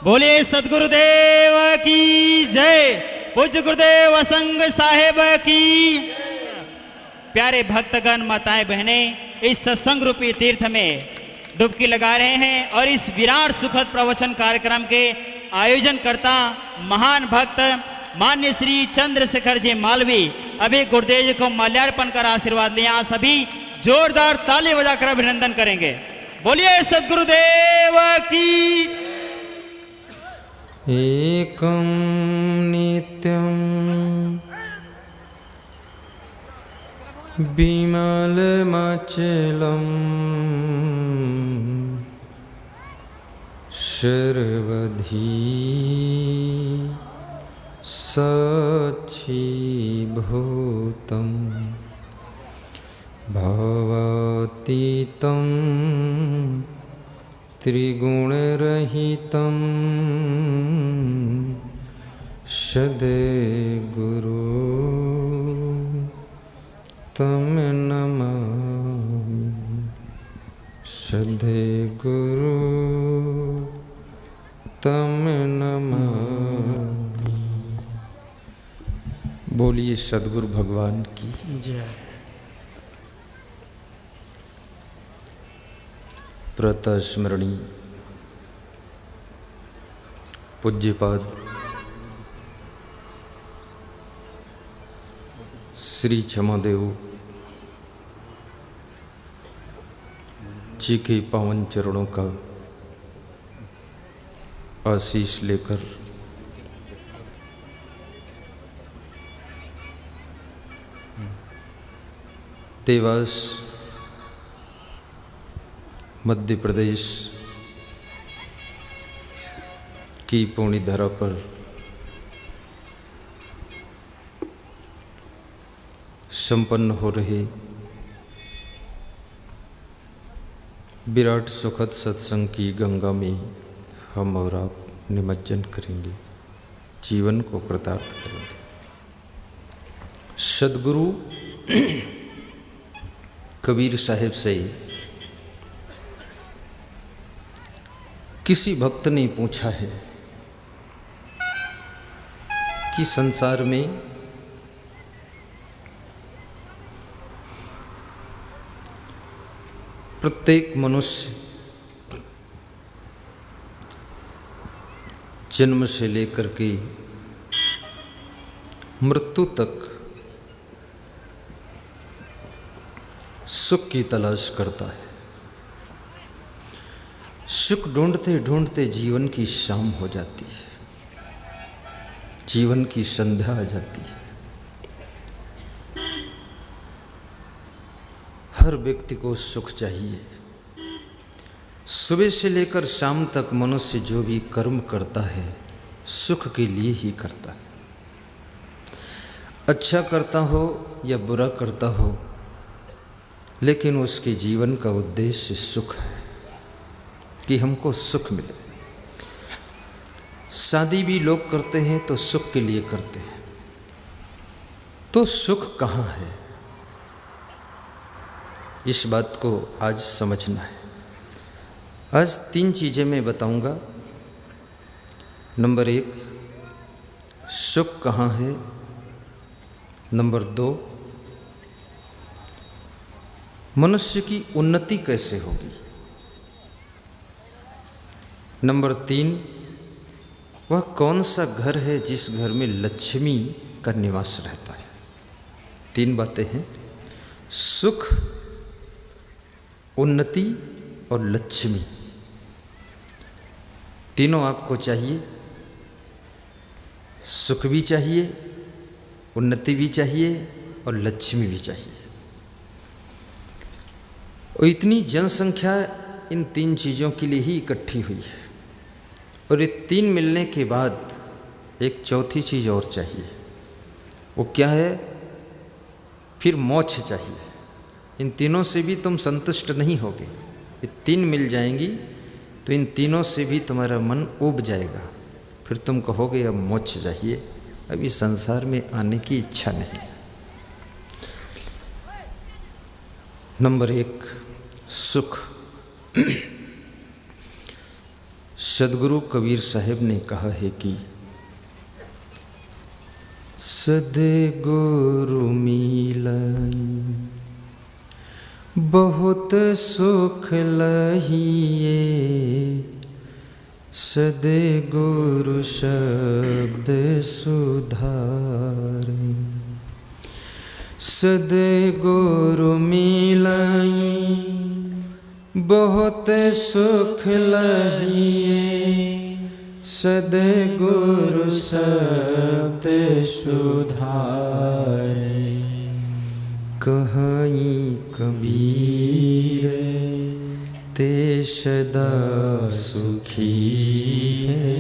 बोलिए सदगुरुदेव की जय। पूज्य गुरुदेव असंग साहेब की। प्यारे भक्तगण, माताएं बहनें, इस सत्संग रूपी तीर्थ में डुबकी लगा रहे हैं और इस विराट सुखद प्रवचन कार्यक्रम के आयोजन करता महान भक्त मान्य श्री चंद्रशेखर जी मालवी अभी गुरुदेव जी को माल्यार्पण कर आशीर्वाद लिया। सभी जोरदार ताली बजाकर अभिनंदन करेंगे। बोलिए सदगुरुदेव की। एकं नित्यं विमलमचलं सर्वधी सच्चिभूतं भवातीतं त्रिगुणरहितं सद्गुरु तं नमामि। सद्गुरु तं नमामि। बोलिए सद्गुरु भगवान की जय। प्रातः स्मरणी पूज्यपाद श्री क्षमादेव जी के पावन चरणों का आशीष लेकर देवास मध्य प्रदेश की पूर्णी धरा पर संपन्न हो रहे विराट सुखद सत्संग की गंगा में हम और आप निमज्जन करेंगे, जीवन को कृतार्थ करेंगे। सद्गुरु कबीर साहिब से किसी भक्त ने पूछा है कि संसार में प्रत्येक मनुष्य जन्म से लेकर के मृत्यु तक सुख की तलाश करता है। सुख ढूंढते ढूंढते जीवन की शाम हो जाती है, जीवन की संध्या आ जाती है। हर व्यक्ति को सुख चाहिए। सुबह से लेकर शाम तक मनुष्य जो भी कर्म करता है सुख के लिए ही करता है। अच्छा करता हो या बुरा करता हो, लेकिन उसके जीवन का उद्देश्य सुख है कि हमको सुख मिले। शादी भी लोग करते हैं तो सुख के लिए करते हैं। तो सुख कहाँ है, इस बात को आज समझना है। आज 3 चीज़ें मैं बताऊंगा। नंबर 1, सुख कहाँ है। नंबर 2, मनुष्य की उन्नति कैसे होगी। नंबर 3, वह कौन सा घर है जिस घर में लक्ष्मी का निवास रहता है। 3 बातें हैं, सुख, उन्नति और लक्ष्मी। तीनों आपको चाहिए। सुख भी चाहिए, उन्नति भी चाहिए और लक्ष्मी भी चाहिए। और इतनी जनसंख्या इन 3 चीज़ों के लिए ही इकट्ठी हुई है। और ये 3 मिलने के बाद एक चौथी चीज़ और चाहिए। वो क्या है? फिर मोक्ष चाहिए। इन तीनों से भी तुम संतुष्ट नहीं होगे। ये 3 मिल जाएंगी तो इन तीनों से भी तुम्हारा मन ऊब जाएगा। फिर तुम कहोगे अब मोक्ष चाहिए, अभी संसार में आने की इच्छा नहीं। नंबर 1, सुख। सदगुरु कबीर साहब ने कहा है कि सदगुरु मिलाई बहुत सुख लहिए, सदगुरु शब्द सुधारे। सदगुरु मिलाई बहुत सुख लहिए, सदगुरु शब्द सुधारे। कहाई कबीर ते सदा सुखी है,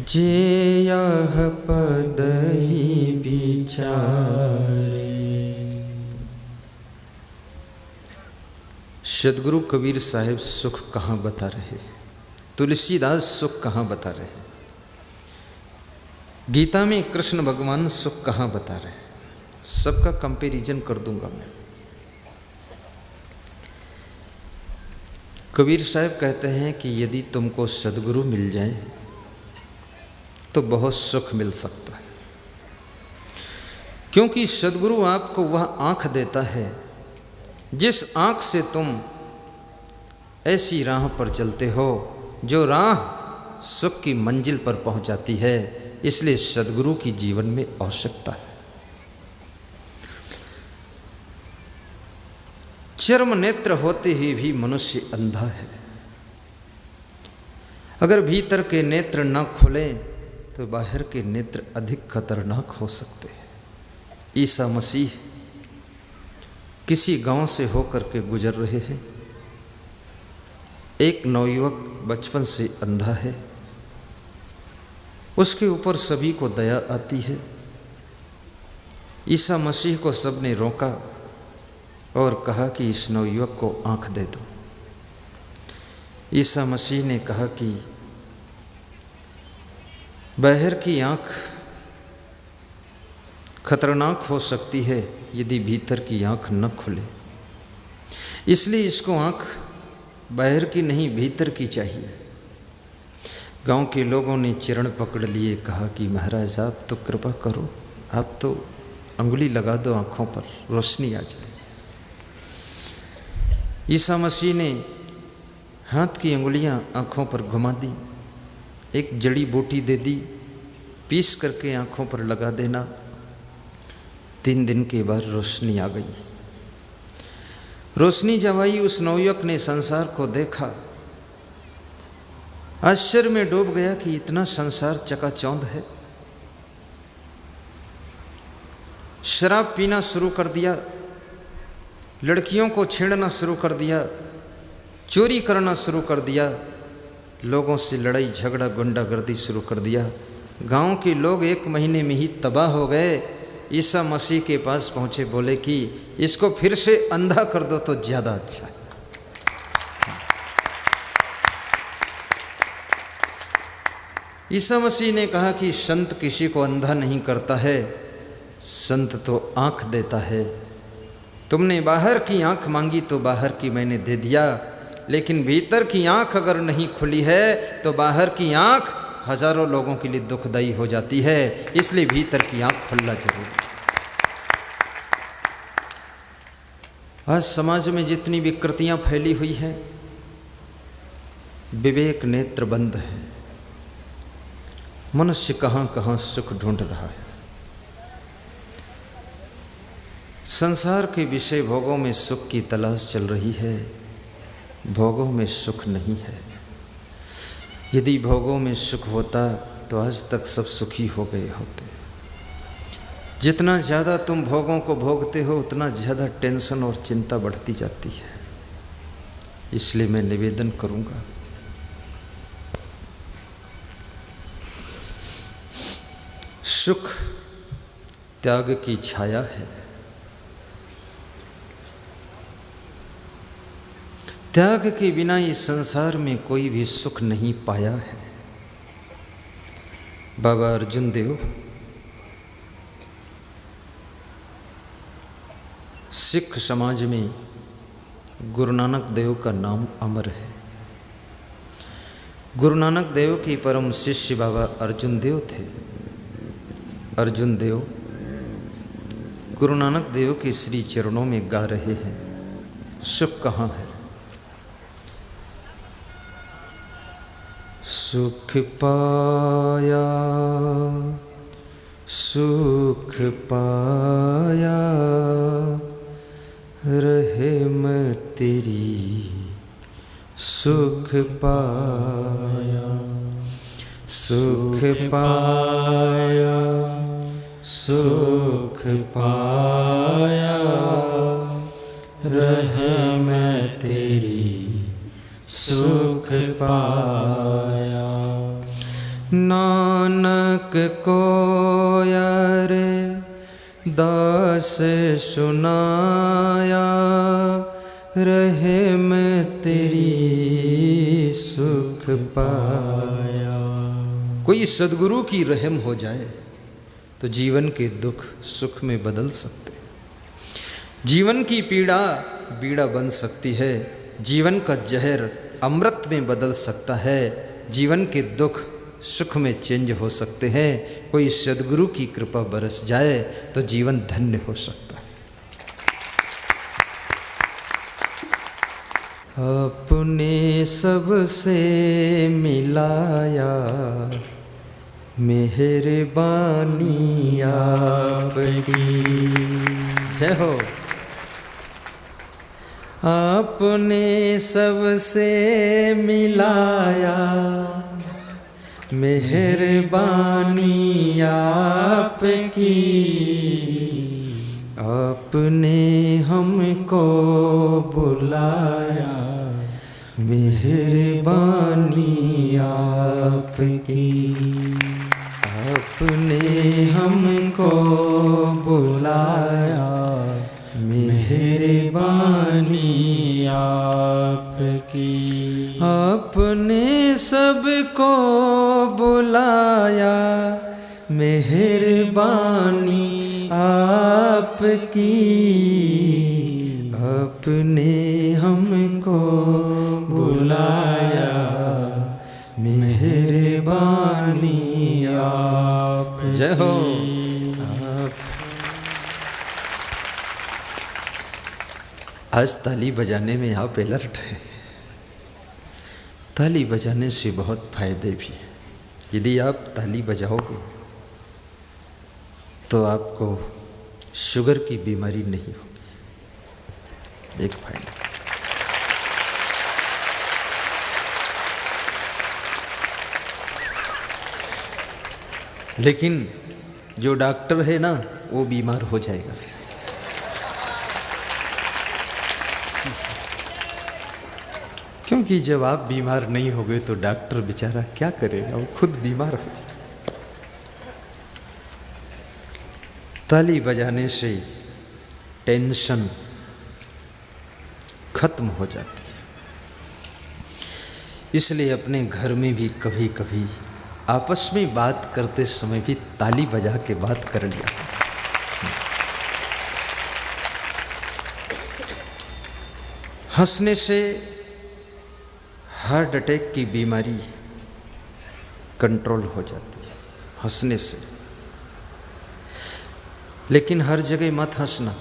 जे यह पद ही विचारे। सदगुरु कबीर साहिब सुख कहाँ बता रहे, तुलसीदास सुख कहाँ बता रहे, गीता में कृष्ण भगवान सुख कहाँ बता रहे, सबका कंपैरिजन कर दूंगा मैं। कबीर साहब कहते हैं कि यदि तुमको सदगुरु मिल जाए तो बहुत सुख मिल सकता है, क्योंकि सदगुरु आपको वह आँख देता है जिस आँख से तुम ऐसी राह पर चलते हो जो राह सुख की मंजिल पर पहुंचाती है। इसलिए सदगुरु की जीवन में आवश्यकता है। चर्म नेत्र होते ही भी मनुष्य अंधा है। अगर भीतर के नेत्र न खुले तो बाहर के नेत्र अधिक खतरनाक हो सकते हैं। ईसा मसीह किसी गांव से होकर के गुजर रहे हैं। एक नवयुवक बचपन से अंधा है, उसके ऊपर सभी को दया आती है। ईसा मसीह को सबने रोका और कहा कि इस नवयुवक को आँख दे दो। ईसा मसीह ने कहा कि बाहर की आँख खतरनाक हो सकती है यदि भीतर की आँख न खुले, इसलिए इसको आँख बाहर की नहीं भीतर की चाहिए। गांव के लोगों ने चरण पकड़ लिए, कहा कि महाराज आप तो कृपा करो, आप तो अंगुली लगा दो आँखों पर, रोशनी आ जाए। ईसा मसीह ने हाथ की अंगुलियां आँखों पर घुमा दी, एक जड़ी बूटी दे दी, पीस करके आँखों पर लगा देना। 3 दिन के बाद रोशनी आ गई। रोशनी जब आई, उस नवयुवक ने संसार को देखा, आश्चर्य में डूब गया कि इतना संसार चकाचौंध है। शराब पीना शुरू कर दिया, लड़कियों को छेड़ना शुरू कर दिया, चोरी करना शुरू कर दिया, लोगों से लड़ाई झगड़ा गुंडागर्दी शुरू कर दिया। गांव के लोग 1 महीने में ही तबाह हो गए। ईसा मसीह के पास पहुंचे, बोले कि इसको फिर से अंधा कर दो तो ज़्यादा अच्छा है। ईसा मसीह ने कहा कि संत किसी को अंधा नहीं करता है, संत तो आँख देता है। तुमने बाहर की आँख मांगी तो बाहर की मैंने दे दिया, लेकिन भीतर की आँख अगर नहीं खुली है तो बाहर की आँख हजारों लोगों के लिए दुखदायी हो जाती है। इसलिए भीतर की आँख खुलना जरूरी। आज समाज में जितनी विकृतियाँ फैली हुई हैं, विवेक नेत्र बंद है। मनुष्य कहाँ कहाँ सुख ढूंढ रहा है। संसार के विषय भोगों में सुख की तलाश चल रही है, भोगों में सुख नहीं है। यदि भोगों में सुख होता तो आज तक सब सुखी हो गए होते। जितना ज़्यादा तुम भोगों को भोगते हो उतना ज़्यादा टेंशन और चिंता बढ़ती जाती है। इसलिए मैं निवेदन करूँगा, सुख त्याग की छाया है। त्याग के बिना इस संसार में कोई भी सुख नहीं पाया है। बाबा अर्जुन देव सिख समाज में गुरु नानक देव का नाम अमर है। गुरु नानक देव के परम शिष्य बाबा अर्जुन देव थे। अर्जुन देव गुरु नानक देव के श्री चरणों में गा रहे हैं, सुख कहाँ है। सुख पाया, सुख पाया, रहम तेरी सुख पाया, सुख पाया, सुख पाया, रहम तेरी सुख पाया। नानक को यार दास सुनाया, रहम तेरी सुख पाया। कोई सद्गुरु की रहम हो जाए तो जीवन के दुख सुख में बदल सकते हैं। जीवन की पीड़ा बीड़ा बन सकती है, जीवन का जहर अमृत में बदल सकता है, जीवन के दुख सुख में चेंज हो सकते हैं। कोई सद्गुरु की कृपा बरस जाए तो जीवन धन्य हो सकता है। अपने सबसे मिलाया, मेहरबानी आपकी जय हो। आपने सबसे मिलाया, मेहरबानी आपकी। आपने हमको बुलाया, मेहरबानी आपकी। आपने हमको बुलाया, मेहरबानी आपकी। आपने सबको बुलाया, मेहरबानी आपकी। आपने हमको बुलाया, मेहरबानी आपकी। जय हो। आज ताली बजाने में आप अलर्ट हैं। ताली बजाने से बहुत फायदे भी हैं। यदि आप ताली बजाओगे तो आपको शुगर की बीमारी नहीं होगी, एक फायदा। लेकिन जो डॉक्टर है ना, वो बीमार हो जाएगा फिर। क्योंकि जब आप बीमार नहीं हो गए तो डॉक्टर बेचारा क्या करेगा, वो खुद बीमार हो जाए। ताली बजाने से टेंशन खत्म हो जाती है। इसलिए अपने घर में भी कभी कभी आपस में बात करते समय भी ताली बजा के बात कर लिया। हंसने से हार्ट अटैक की बीमारी कंट्रोल हो जाती है, हंसने से। लेकिन हर जगह मत हंसना।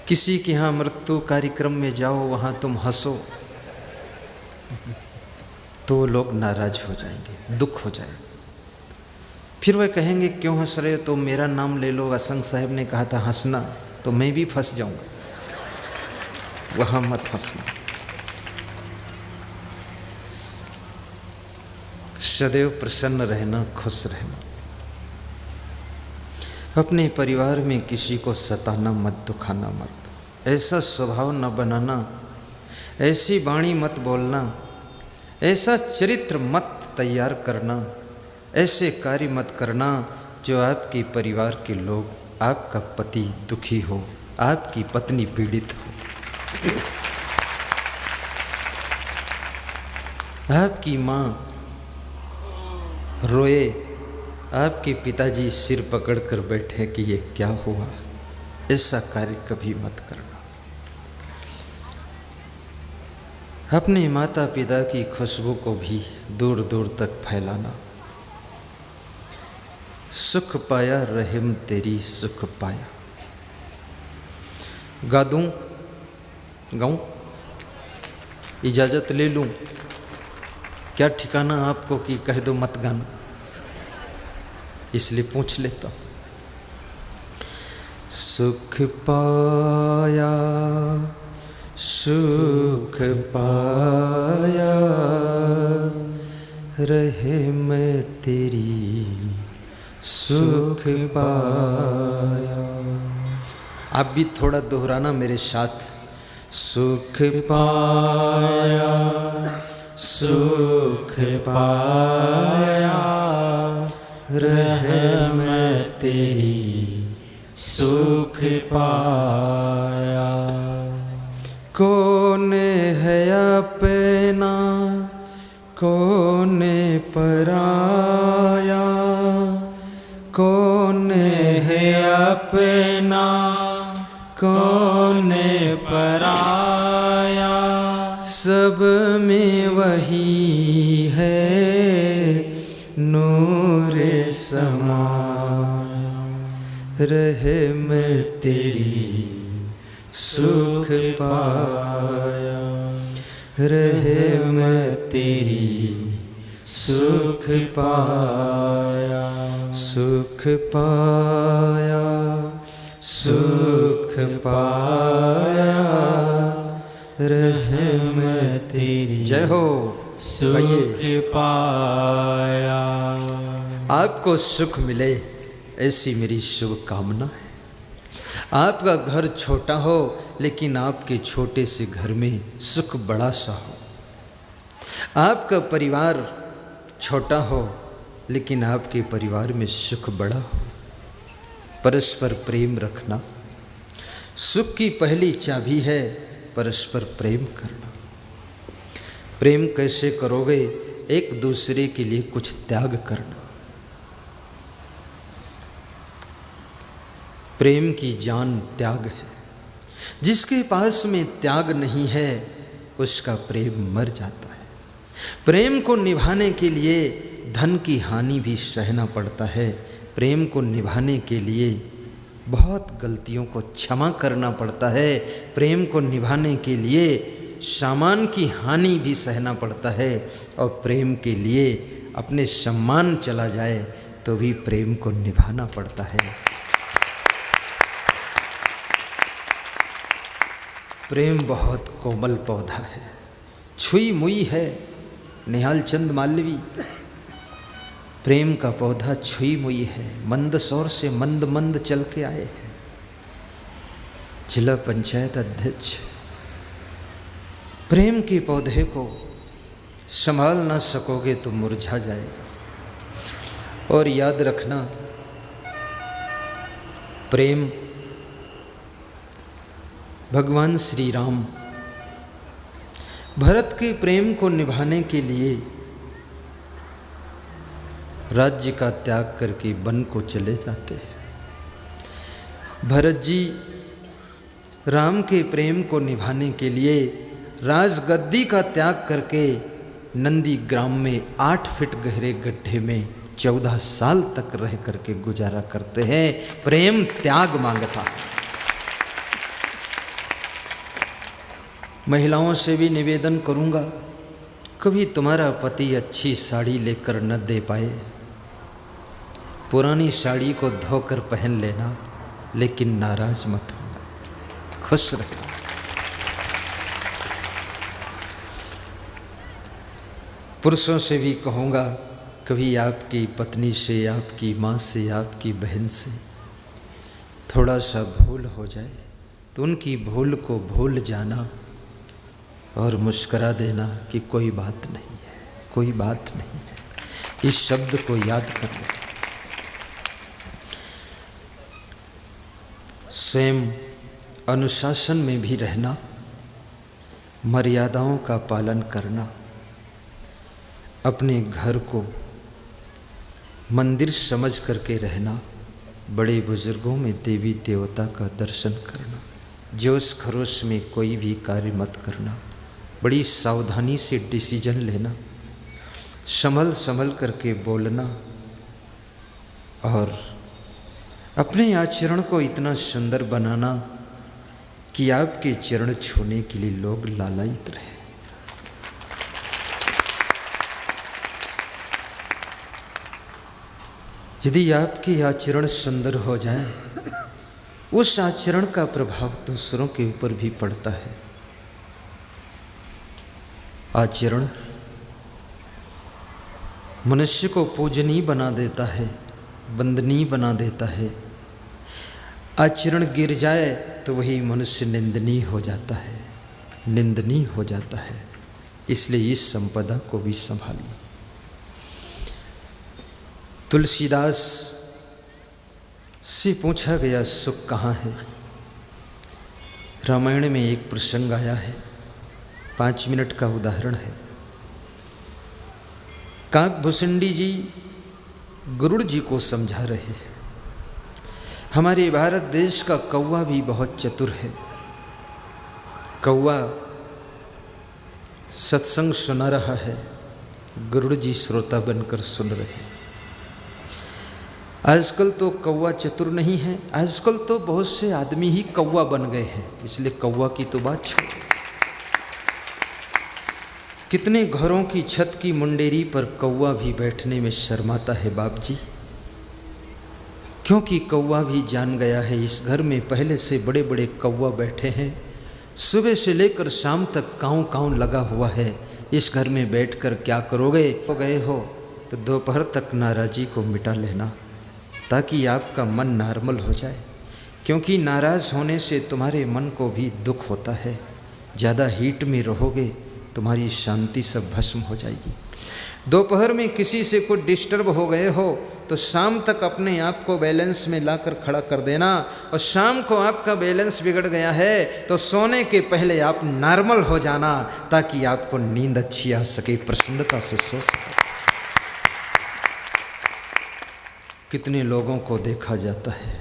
किसी के यहाँ मृत्यु कार्यक्रम में जाओ, वहाँ तुम हंसो तो लोग नाराज हो जाएंगे, दुख हो जाए। फिर वह कहेंगे क्यों हंस रहे हो, तो मेरा नाम ले लो, असंग साहब ने कहा था हंसना, तो मैं भी फंस जाऊंगा। वहाँ मत हंसना। सदैव प्रसन्न रहना, खुश रहना। अपने परिवार में किसी को सताना मत, दुखाना मत, ऐसा स्वभाव न बनाना, ऐसी वाणी मत बोलना, ऐसा चरित्र मत तैयार करना, ऐसे कार्य मत करना जो आपके परिवार के लोग, आपका पति दुखी हो, आपकी पत्नी पीड़ित हो, आपकी माँ रोए, आपके पिताजी सिर पकड़कर बैठे कि ये क्या हुआ। ऐसा कार्य कभी मत करना। अपने माता पिता की खुशबू को भी दूर दूर तक फैलाना। सुख पाया रहम तेरी सुख पाया। गा दूं, गाऊं, इजाज़त ले लूं? क्या ठिकाना आपको कि कह दो मत गाना, इसलिए पूछ लेता हूं। सुख पाया सुख पाया रहम तेरी सुख पाया। आप भी थोड़ा दोहराना मेरे साथ। सुख पाया सुख पाया रहम तेरी सुख पाया। कौन है अपना कौन पराया, कौन है अपना कौन पराया, सब में वही है नूर समाया। रहम तेरी सुख पाया रहम तेरी सुख पाया। सुख पाया सुख पाया रहम तेरी। जय हो। सुख पाया। आपको सुख मिले ऐसी मेरी शुभ कामना है। आपका घर छोटा हो लेकिन आपके छोटे से घर में सुख बड़ा सा हो। आपका परिवार छोटा हो लेकिन आपके परिवार में सुख बड़ा हो। परस्पर प्रेम रखना सुख की पहली चाबी है। परस्पर प्रेम करना। प्रेम कैसे करोगे? एक दूसरे के लिए कुछ त्याग करना। प्रेम की जान त्याग है। जिसके पास में त्याग नहीं है उसका प्रेम मर जाता है। प्रेम को निभाने के लिए धन की हानि भी सहना पड़ता है। प्रेम को निभाने के लिए बहुत गलतियों को क्षमा करना पड़ता है। प्रेम को निभाने के लिए सामान की हानि भी सहना पड़ता है। और प्रेम के लिए अपने सम्मान चला जाए तो भी प्रेम को निभाना पड़ता है। प्रेम बहुत कोमल पौधा है, छुई मुई है। निहाल चंद मालवी। प्रेम का पौधा छुई मुई है, मंदसौर से मंद मंद चल के आए हैं। जिला पंचायत अध्यक्ष। प्रेम के पौधे को संभाल ना सकोगे तो मुरझा जाएगा। और याद रखना, प्रेम भगवान श्री राम भरत के प्रेम को निभाने के लिए राज्य का त्याग करके वन को चले जाते हैं। भरत जी राम के प्रेम को निभाने के लिए राजगद्दी का त्याग करके नंदी ग्राम में 8 फीट गहरे गड्ढे में 14 साल तक रह करके गुजारा करते हैं। प्रेम त्याग मांगता है। महिलाओं से भी निवेदन करूंगा, कभी तुम्हारा पति अच्छी साड़ी लेकर न दे पाए, पुरानी साड़ी को धोकर पहन लेना, लेकिन नाराज मत होना, खुश रहना। पुरुषों से भी कहूँगा, कभी आपकी पत्नी से, आपकी माँ से, आपकी बहन से थोड़ा सा भूल हो जाए तो उनकी भूल को भूल जाना और मुस्करा देना कि कोई बात नहीं है, कोई बात नहीं है। इस शब्द को याद कर लो। स्वयं अनुशासन में भी रहना, मर्यादाओं का पालन करना, अपने घर को मंदिर समझ करके रहना, बड़े बुजुर्गों में देवी देवता का दर्शन करना, जोश खरोश में कोई भी कार्य मत करना, बड़ी सावधानी से डिसीजन लेना, संभल संभल करके बोलना और अपने आचरण को इतना सुंदर बनाना कि आपके चरण छूने के लिए लोग लालायित रहे। यदि आपके आचरण सुंदर हो जाए, उस आचरण का प्रभाव दूसरों के ऊपर भी पड़ता है। आचरण मनुष्य को पूजनीय बना देता है, वंदनीय बना देता है। आचरण गिर जाए तो वही मनुष्य निंदनीय हो जाता है, निंदनीय हो जाता है। इसलिए इस संपदा को भी संभालिए। तुलसीदास से पूछा गया सुख कहाँ है। रामायण में एक प्रसंग आया है, 5 मिनट का उदाहरण है। काकभूषुंडी जी गरुड़ जी को समझा रहे हैं। हमारे भारत देश का कौवा भी बहुत चतुर है। कौवा सत्संग सुना रहा है, गरुड़ जी श्रोता बनकर सुन रहे हैं। आजकल तो कौवा चतुर नहीं है, आजकल तो बहुत से आदमी ही कौवा बन गए हैं, इसलिए कौवा की तो बात छोड़। कितने घरों की छत की मुंडेरी पर कौवा भी बैठने में शर्माता है बाप जी, क्योंकि कौवा भी जान गया है इस घर में पहले से बड़े बड़े कौवा बैठे हैं। सुबह से लेकर शाम तक काँव काँव लगा हुआ है। इस घर में बैठकर क्या करोगे? हो गए हो तो दोपहर तक नाराज़ी को मिटा लेना, ताकि आपका मन नॉर्मल हो जाए, क्योंकि नाराज़ होने से तुम्हारे मन को भी दुख होता है। ज़्यादा हीट में रहोगे तुम्हारी शांति सब भस्म हो जाएगी। दोपहर में किसी से कुछ डिस्टर्ब हो गए हो तो शाम तक अपने आप को बैलेंस में लाकर खड़ा कर देना, और शाम को आपका बैलेंस बिगड़ गया है तो सोने के पहले आप नॉर्मल हो जाना, ताकि आपको नींद अच्छी आ सके, प्रसन्नता से सो सके। कितने लोगों को देखा जाता है,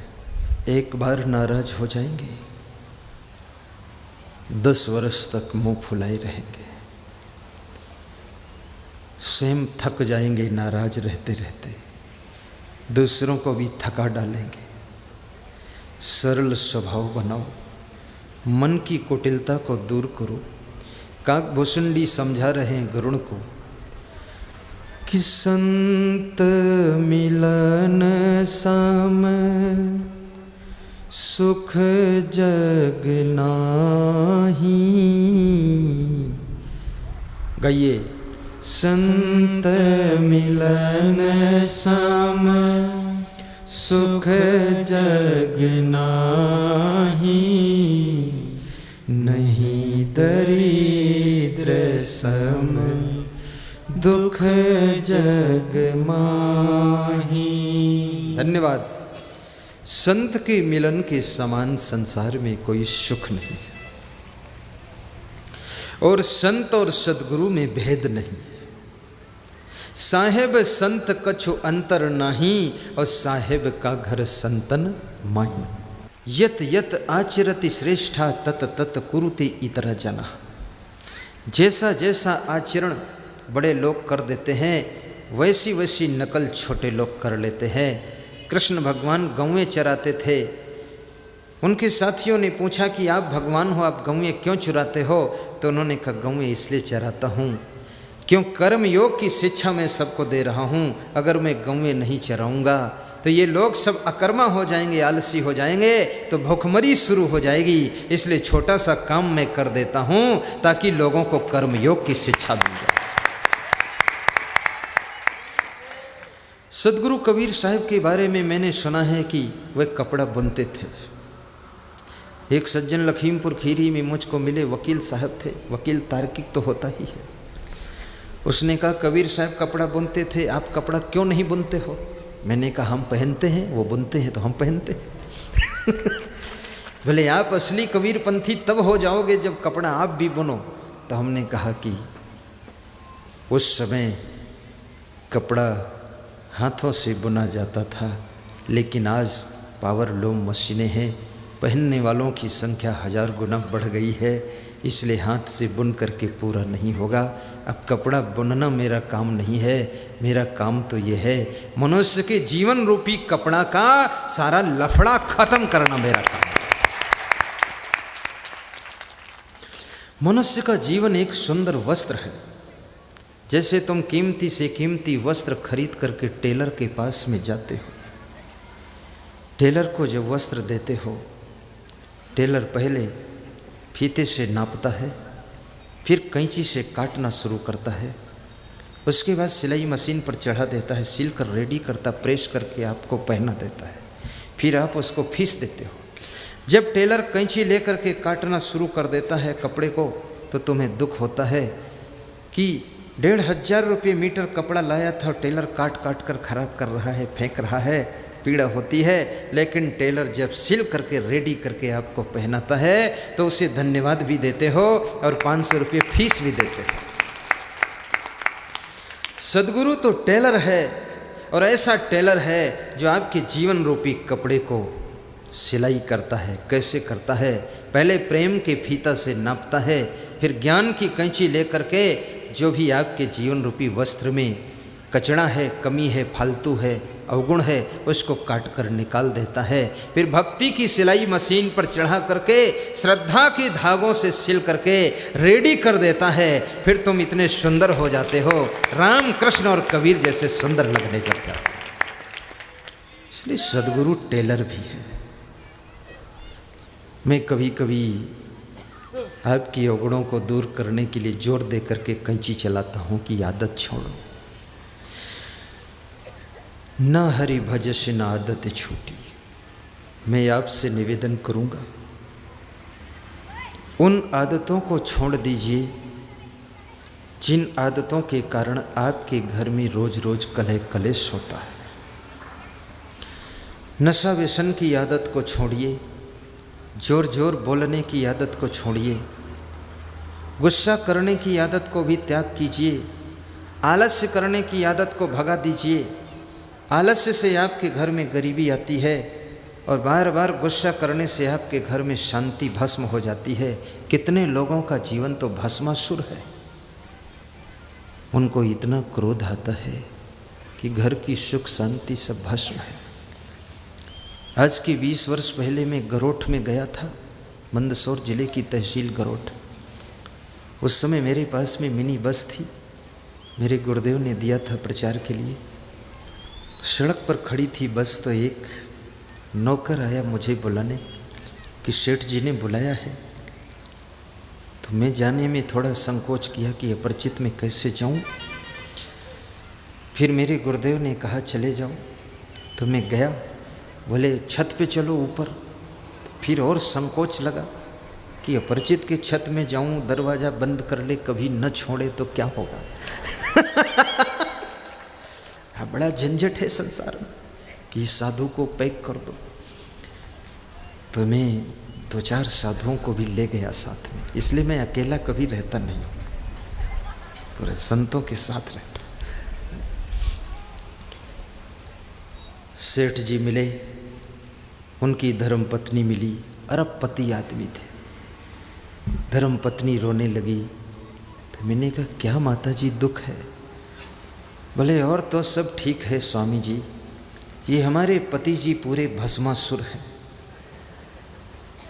एक बार नाराज हो जाएंगे 10 वर्ष तक मुंह फुलाए रहेंगे, स्वयं थक जाएंगे नाराज रहते रहते, दूसरों को भी थका डालेंगे। सरल स्वभाव बनाओ, मन की कुटिलता को दूर करो। काकभूषुंडी समझा रहे हैं गरुड़ को कि संत मिलन साम सुख जग नाहीं। गाइए, संत मिलन साम सुख जग नाहीं, नहीं दरिद्र सम दुख जग माही। धन्यवाद। संत के मिलन के समान संसार में कोई सुख नहीं है, और संत और सदगुरु में भेद नहीं। साहेब संत कछु अंतर नहीं, और साहेब का घर संतन माही। यत यत आचरति श्रेष्ठा तत तत कुरुति इतर जना। जैसा जैसा आचरण बड़े लोग कर देते हैं, वैसी वैसी नकल छोटे लोग कर लेते हैं। कृष्ण भगवान गौएं चराते थे। उनके साथियों ने पूछा कि आप भगवान हो, आप गौएं क्यों चुराते हो? तो उन्होंने कहा, गौएं इसलिए चराता हूँ क्यों कर्म योग की शिक्षा मैं सबको दे रहा हूँ। अगर मैं गौएं नहीं चराऊँगा तो ये लोग सब अकर्मा हो जाएंगे, आलसी हो जाएंगे, तो भूखमरी शुरू हो जाएगी। इसलिए छोटा सा काम मैं कर देता हूँ ताकि लोगों को कर्म योग की शिक्षा मिल जाए। सदगुरु कबीर साहब के बारे में मैंने सुना है कि वे कपड़ा बुनते थे। एक सज्जन लखीमपुर खीरी में मुझको मिले, वकील साहब थे। वकील तार्किक तो होता ही है। उसने कहा, कबीर साहब कपड़ा बुनते थे, आप कपड़ा क्यों नहीं बुनते हो? मैंने कहा, हम पहनते हैं, वो बुनते हैं तो हम पहनते हैं। बोले, आप असली कबीरपंथी तब हो जाओगे जब कपड़ा आप भी बुनो। तो हमने कहा कि उस समय कपड़ा हाथों से बुना जाता था, लेकिन आज पावर लूम मशीनें हैं, पहनने वालों की संख्या 1000 गुना बढ़ गई है, इसलिए हाथ से बुन करके पूरा नहीं होगा। अब कपड़ा बुनना मेरा काम नहीं है, मेरा काम तो ये है मनुष्य के जीवन रूपी कपड़ा का सारा लफड़ा खत्म करना मेरा काम है। मनुष्य का जीवन एक सुंदर वस्त्र है। जैसे तुम कीमती से कीमती वस्त्र खरीद करके टेलर के पास में जाते हो, टेलर को जब वस्त्र देते हो, टेलर पहले फीते से नापता है, फिर कैंची से काटना शुरू करता है, उसके बाद सिलाई मशीन पर चढ़ा देता है, सिल कर रेडी करता, प्रेस करके आपको पहना देता है, फिर आप उसको फीस देते हो। जब टेलर कैंची लेकर के काटना शुरू कर देता है कपड़े को, तो तुम्हें दुख होता है कि 1500 रुपये मीटर कपड़ा लाया था और टेलर काट काट कर खराब कर रहा है, फेंक रहा है, पीड़ा होती है। लेकिन टेलर जब सिल करके रेडी करके आपको पहनाता है तो उसे धन्यवाद भी देते हो और 500 रुपये फीस भी देते हो। सद्गुरु तो टेलर है, और ऐसा टेलर है जो आपके जीवन रूपी कपड़े को सिलाई करता है। कैसे करता है? पहले प्रेम के फीता से नापता है, फिर ज्ञान की कैंची लेकर के जो भी आपके जीवन रूपी वस्त्र में कचड़ा है, कमी है, फालतू है, अवगुण है, उसको काट कर निकाल देता है। फिर भक्ति की सिलाई मशीन पर चढ़ा करके श्रद्धा के धागों से सिल करके रेडी कर देता है। फिर तुम इतने सुंदर हो जाते हो, राम कृष्ण और कबीर जैसे सुंदर लगने लग जाते हो। इसलिए सद्गुरु टेलर भी है। मैं कभी कभी आपकी अवगुणों को दूर करने के लिए जोर दे करके कैंची चलाता हूँ कि आदत छोड़ो, न हरि भजस न आदत छूटी। मैं आपसे निवेदन करूँगा, उन आदतों को छोड़ दीजिए जिन आदतों के कारण आपके घर में रोज रोज कलह कलेश होता है। नशा व्यसन की आदत को छोड़िए, जोर जोर बोलने की आदत को छोड़िए, गुस्सा करने की आदत को भी त्याग कीजिए, आलस्य करने की आदत को भगा दीजिए। आलस्य से आपके घर में गरीबी आती है और बार बार गुस्सा करने से आपके घर में शांति भस्म हो जाती है। कितने लोगों का जीवन तो भस्मासुर है, उनको इतना क्रोध आता है कि घर की सुख शांति सब भस्म है। आज के 20 वर्ष पहले मैं गरोठ में गया था, मंदसौर जिले की तहसील गरोठ। उस समय मेरे पास में मिनी बस थी, मेरे गुरुदेव ने दिया था प्रचार के लिए। सड़क पर खड़ी थी बस, तो एक नौकर आया मुझे बुलाने कि सेठ जी ने बुलाया है। तो मैं जाने में थोड़ा संकोच किया कि अपरिचित में कैसे जाऊं। फिर मेरे गुरुदेव ने कहा चले जाओ, तो मैं गया। बोले छत पे चलो ऊपर। फिर और संकोच लगा कि अपरिचित के छत में जाऊं, दरवाज़ा बंद कर ले, कभी न छोड़े तो क्या होगा। हाँ, बड़ा झंझट है संसार में कि साधु को पैक कर दो। तो मैं 2-4 साधुओं को भी ले गया साथ में, इसलिए मैं अकेला कभी रहता नहीं, पूरे संतों के साथ रहता। सेठ जी मिले, उनकी धर्मपत्नी मिली, अरबपति आदमी थे। धर्मपत्नी रोने लगी, तो मैंने कहा क्या माता जी दुख है? बोले और तो सब ठीक है स्वामी जी, ये हमारे पति जी पूरे भस्मासुर हैं।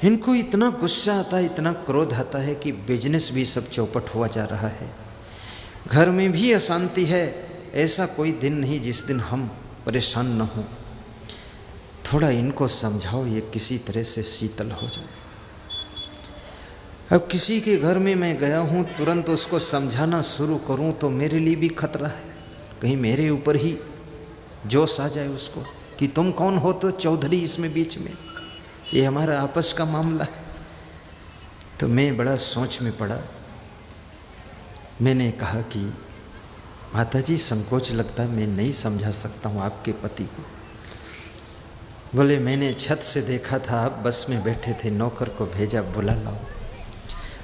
इनको इतना गुस्सा आता है, इतना क्रोध आता है कि बिजनेस भी सब चौपट हुआ जा रहा है, घर में भी अशांति है। ऐसा कोई दिन नहीं जिस दिन हम परेशान न हों। थोड़ा इनको समझाओ, ये किसी तरह से शीतल हो जाए। अब किसी के घर में मैं गया हूँ, तुरंत उसको समझाना शुरू करूँ तो मेरे लिए भी खतरा है, कहीं मेरे ऊपर ही जोश आ जाए उसको कि तुम कौन हो तो चौधरी इसमें बीच में, ये हमारा आपस का मामला है। तो मैं बड़ा सोच में पड़ा। मैंने कहा कि माता जी संकोच लगता है, मैं नहीं समझा सकता हूँ आपके पति को। बोले मैंने छत से देखा था, आप बस में बैठे थे, नौकर को भेजा बुला लाओ।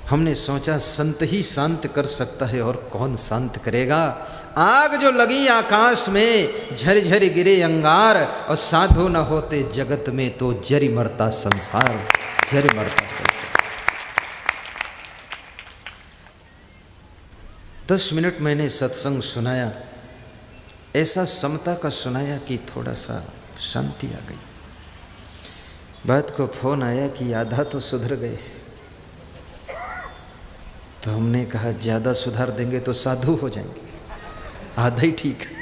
हमने सोचा संत ही शांत कर सकता है और कौन शांत करेगा। आग जो लगी आकाश में, झरझर गिरे अंगार, और साधु न होते जगत में, तो जरी मरता संसार, जरी मरता संसार। 10 मिनट मैंने सत्संग सुनाया, ऐसा समता का सुनाया कि थोड़ा सा शांति आ गई। बाद को फोन आया कि आधा तो सुधर गए। तो हमने कहा ज़्यादा सुधार देंगे तो साधु हो जाएंगे, आधा ही ठीक है।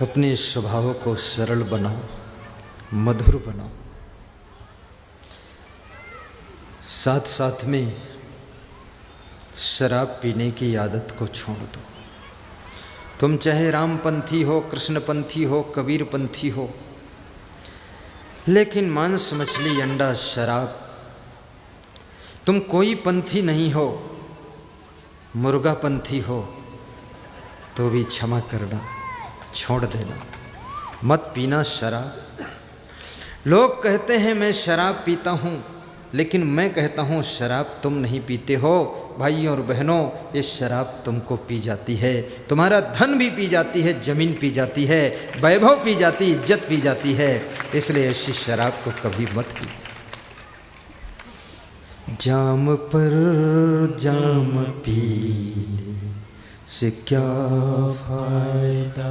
अपने स्वभाव को सरल बनाओ, मधुर बनाओ, साथ साथ में शराब पीने की आदत को छोड़ दो। तुम चाहे रामपंथी हो, कृष्णपंथी हो, कबीरपंथी हो, लेकिन मांस, मछली, अंडा, शराब, तुम कोई पंथी नहीं हो, मुर्गापंथी हो तो भी क्षमा करना, छोड़ देना, मत पीना शराब। लोग कहते हैं मैं शराब पीता हूँ, लेकिन मैं कहता हूँ शराब तुम नहीं पीते हो। भाइयों और बहनों, ये शराब तुमको पी जाती है, तुम्हारा धन भी पी जाती है, जमीन पी जाती है, वैभव पी जाती, इज्जत पी जाती है। इसलिए ऐसी शराब को कभी मत पी। जाम पर जाम पीने से क्या फायदा,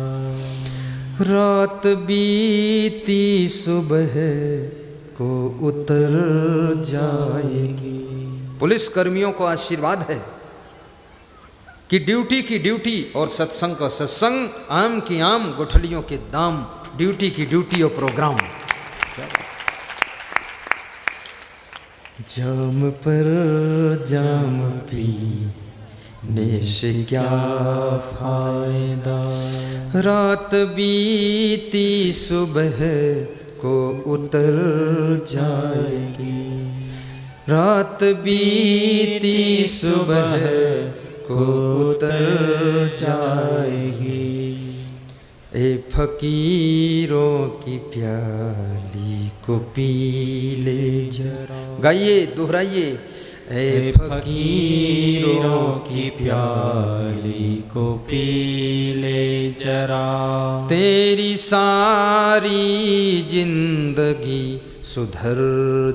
रात बीती सुबह को उतर जाएगी। पुलिस कर्मियों को आशीर्वाद है कि ड्यूटी की ड्यूटी और सत्संग का सत्संग, आम की आम, गुठलियों के दाम, ड्यूटी की ड्यूटी और प्रोग्राम। जाम पर जाम पीने से क्या फायदा, रात बीती सुबह को उतर जाएगी, रात बीती सुबह को उतर जाएगी। ए फकीरों की प्याली को पी ले जरा। गाइए, दोहराइए। ए फकीरों की प्याली को पी ले जरा, तेरी सारी जिंदगी सुधर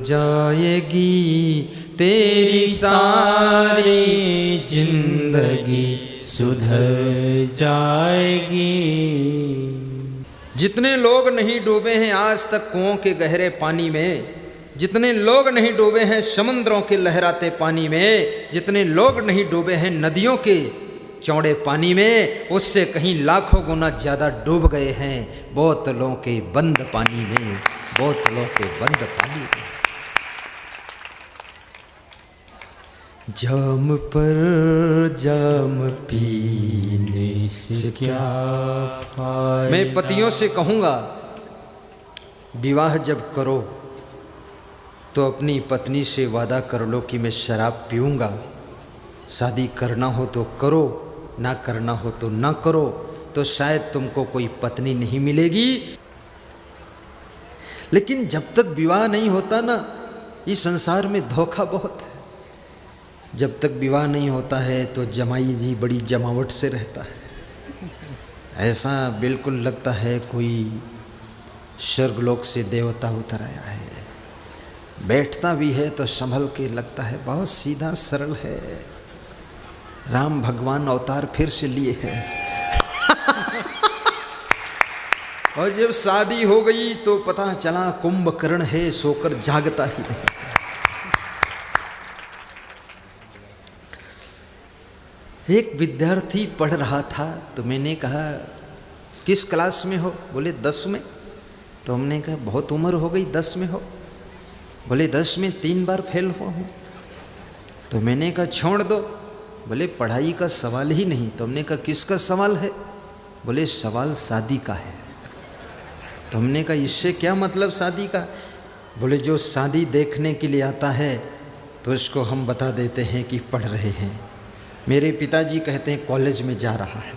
जाएगी, तेरी सारी जिंदगी सुधर जाएगी। जितने लोग नहीं डूबे हैं आज तक कुओं के गहरे पानी में, जितने लोग नहीं डूबे हैं समुद्रों के लहराते पानी में, जितने लोग नहीं डूबे हैं नदियों के चौड़े पानी में, उससे कहीं लाखों गुना ज़्यादा डूब गए हैं बोतलों के बंद पानी में, बोतलों के बंद पानी में। जाम पर जाम पीने से क्या फायदा। मैं पतियों से कहूँगा, विवाह जब करो तो अपनी पत्नी से वादा कर लो कि मैं शराब पीऊँगा। शादी करना हो तो करो, ना करना हो तो ना करो, तो शायद तुमको कोई पत्नी नहीं मिलेगी। लेकिन जब तक विवाह नहीं होता ना, इस संसार में धोखा बहुत है। जब तक विवाह नहीं होता है तो जमाई जी बड़ी जमावट से रहता है, ऐसा बिल्कुल लगता है कोई स्वर्गलोक से देवता उतर आया है। बैठता भी है तो संभल के लगता है बहुत सीधा सरल है, राम भगवान अवतार फिर से लिए हैं। और जब शादी हो गई तो पता चला कुंभकर्ण है, सोकर जागता ही नहीं। एक विद्यार्थी पढ़ रहा था तो मैंने कहा किस क्लास में हो? बोले 10 में। तो हमने कहा बहुत उम्र हो गई 10 में हो। बोले 10 में 3 बार फेल हुआ हूँ। तो मैंने कहा छोड़ दो। बोले पढ़ाई का सवाल ही नहीं। तो हमने कहा किसका सवाल है? बोले सवाल शादी का है। तो हमने कहा इससे क्या मतलब शादी का? बोले जो शादी देखने के लिए आता है तो उसको हम बता देते हैं कि पढ़ रहे हैं। मेरे पिताजी कहते हैं कॉलेज में जा रहा है,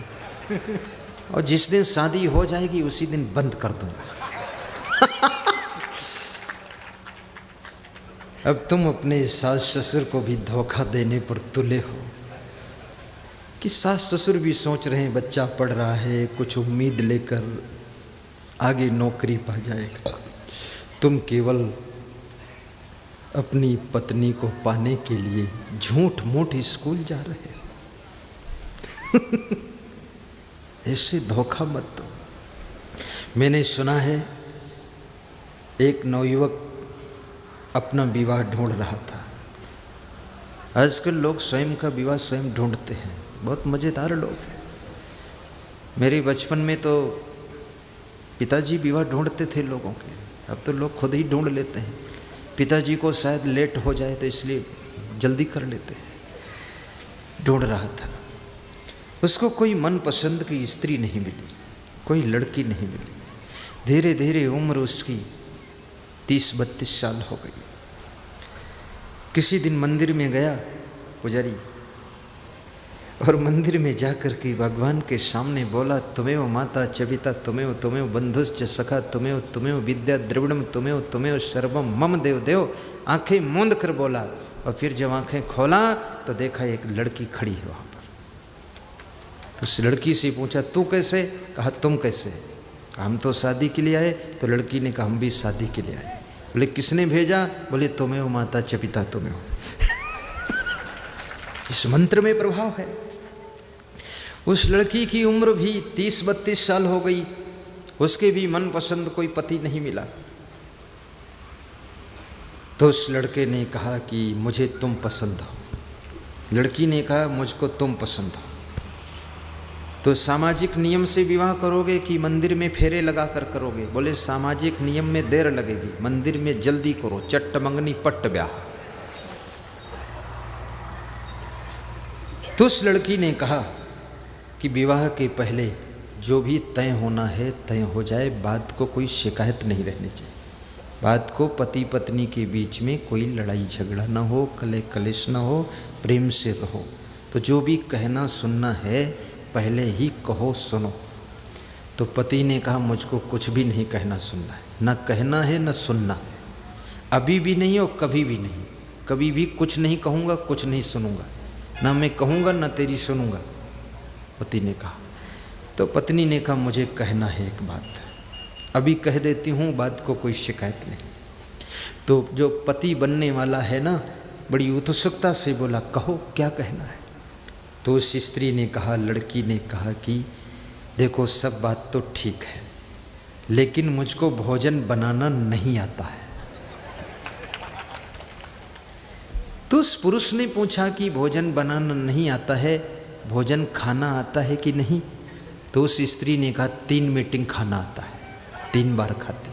और जिस दिन शादी हो जाएगी उसी दिन बंद कर दूंगा। अब तुम अपने सास ससुर को भी धोखा देने पर तुले हो कि सास ससुर भी सोच रहे हैं बच्चा पढ़ रहा है, कुछ उम्मीद लेकर आगे नौकरी पा जाएगा। तुम केवल अपनी पत्नी को पाने के लिए झूठ मूठ स्कूल जा रहे हो। ऐसे धोखा मत दो। मैंने सुना है एक नवयुवक अपना विवाह ढूंढ रहा था। आजकल लोग स्वयं का विवाह स्वयं ढूंढते हैं, बहुत मज़ेदार लोग हैं। मेरे बचपन में तो पिताजी विवाह ढूंढते थे लोगों के, अब तो लोग खुद ही ढूंढ लेते हैं। पिताजी को शायद लेट हो जाए तो इसलिए जल्दी कर लेते हैं। ढूंढ रहा था, उसको कोई मनपसंद की स्त्री नहीं मिली, कोई लड़की नहीं मिली। धीरे धीरे उम्र उसकी 30-32 साल हो गई। किसी दिन मंदिर में गया पुजारी, और मंदिर में जाकर के भगवान के सामने बोला, तुमेव माता चविता तुमेव तुमेव बंधुश्च सखा तुमेव तुमेव विद्या द्रविणम तुमेव तुमेव सर्वम मम देव देव। आंखें मूंद कर बोला, और फिर जब आंखें खोला तो देखा एक लड़की खड़ी है वहाँ पर। तो उस लड़की से पूछा, तू कैसे? कहा, तुम कैसे? हम तो शादी के लिए आए। तो लड़की ने कहा, हम भी शादी के लिए आए। बोले, किसने भेजा? बोले, तुमेव माता च पिता तुमेव। इस मंत्र में प्रभाव है। उस लड़की की उम्र भी 30-32 साल हो गई, उसके भी मनपसंद कोई पति नहीं मिला। तो उस लड़के ने कहा कि मुझे तुम पसंद हो। लड़की ने कहा, मुझको तुम पसंद हो। तो सामाजिक नियम से विवाह करोगे कि मंदिर में फेरे लगा कर करोगे? बोले, सामाजिक नियम में देर लगेगी, मंदिर में जल्दी करो, चट्ट मंगनी पट्ट ब्याह। तो उस लड़की ने कहा कि विवाह के पहले जो भी तय होना है तय हो जाए, बात को कोई शिकायत नहीं रहनी चाहिए। बात को पति पत्नी के बीच में कोई लड़ाई झगड़ा ना हो, कले कलेश ना हो, प्रेम से रहो। तो जो भी कहना सुनना है पहले ही कहो, सुनो। तो पति ने कहा, मुझको कुछ भी नहीं कहना सुनना है, ना कहना है ना सुनना है, अभी भी नहीं और कभी भी नहीं। कभी भी कुछ नहीं कहूँगा, कुछ नहीं सुनूंगा, ना मैं कहूँगा ना तेरी सुनूंगा, पति ने कहा। तो पत्नी ने कहा, मुझे कहना है एक बात, अभी कह देती हूँ, बात को कोई शिकायत नहीं। तो जो पति बनने वाला है ना, बड़ी उत्सुकता से बोला, कहो क्या कहना है। तो उस स्त्री ने कहा, लड़की ने कहा कि देखो सब बात तो ठीक है, लेकिन मुझको भोजन बनाना नहीं आता है। तो उस पुरुष ने पूछा कि भोजन बनाना नहीं आता है, भोजन खाना आता है कि नहीं? तो उस स्त्री ने कहा, 3 मीटिंग खाना आता है, 3 बार खाती।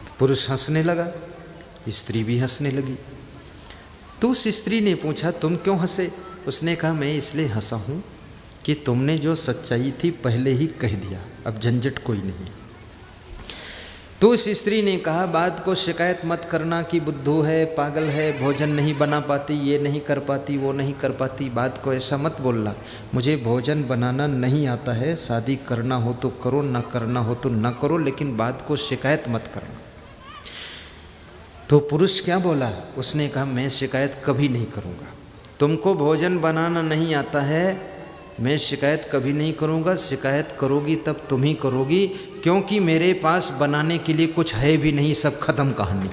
तो पुरुष हंसने लगा, स्त्री भी हंसने लगी। तो उस स्त्री ने पूछा, तुम क्यों हंसे? उसने कहा, मैं इसलिए हंसा हूँ कि तुमने जो सच्चाई थी पहले ही कह दिया, अब झंझट कोई नहीं। तो उस स्त्री ने कहा, बात को शिकायत मत करना कि बुद्धू है, पागल है, भोजन नहीं बना पाती, ये नहीं कर पाती, वो नहीं कर पाती। बात को ऐसा मत बोलना, मुझे भोजन बनाना नहीं आता है, शादी करना हो तो करो, ना करना हो तो ना करो, लेकिन बात को शिकायत मत करना। तो पुरुष क्या बोला? उसने कहा, मैं शिकायत कभी नहीं करूँगा। तुमको भोजन बनाना नहीं आता है, मैं शिकायत कभी नहीं करूँगा। शिकायत करोगी तब तुम ही करोगी, क्योंकि मेरे पास बनाने के लिए कुछ है भी नहीं, सब खत्म कहानी।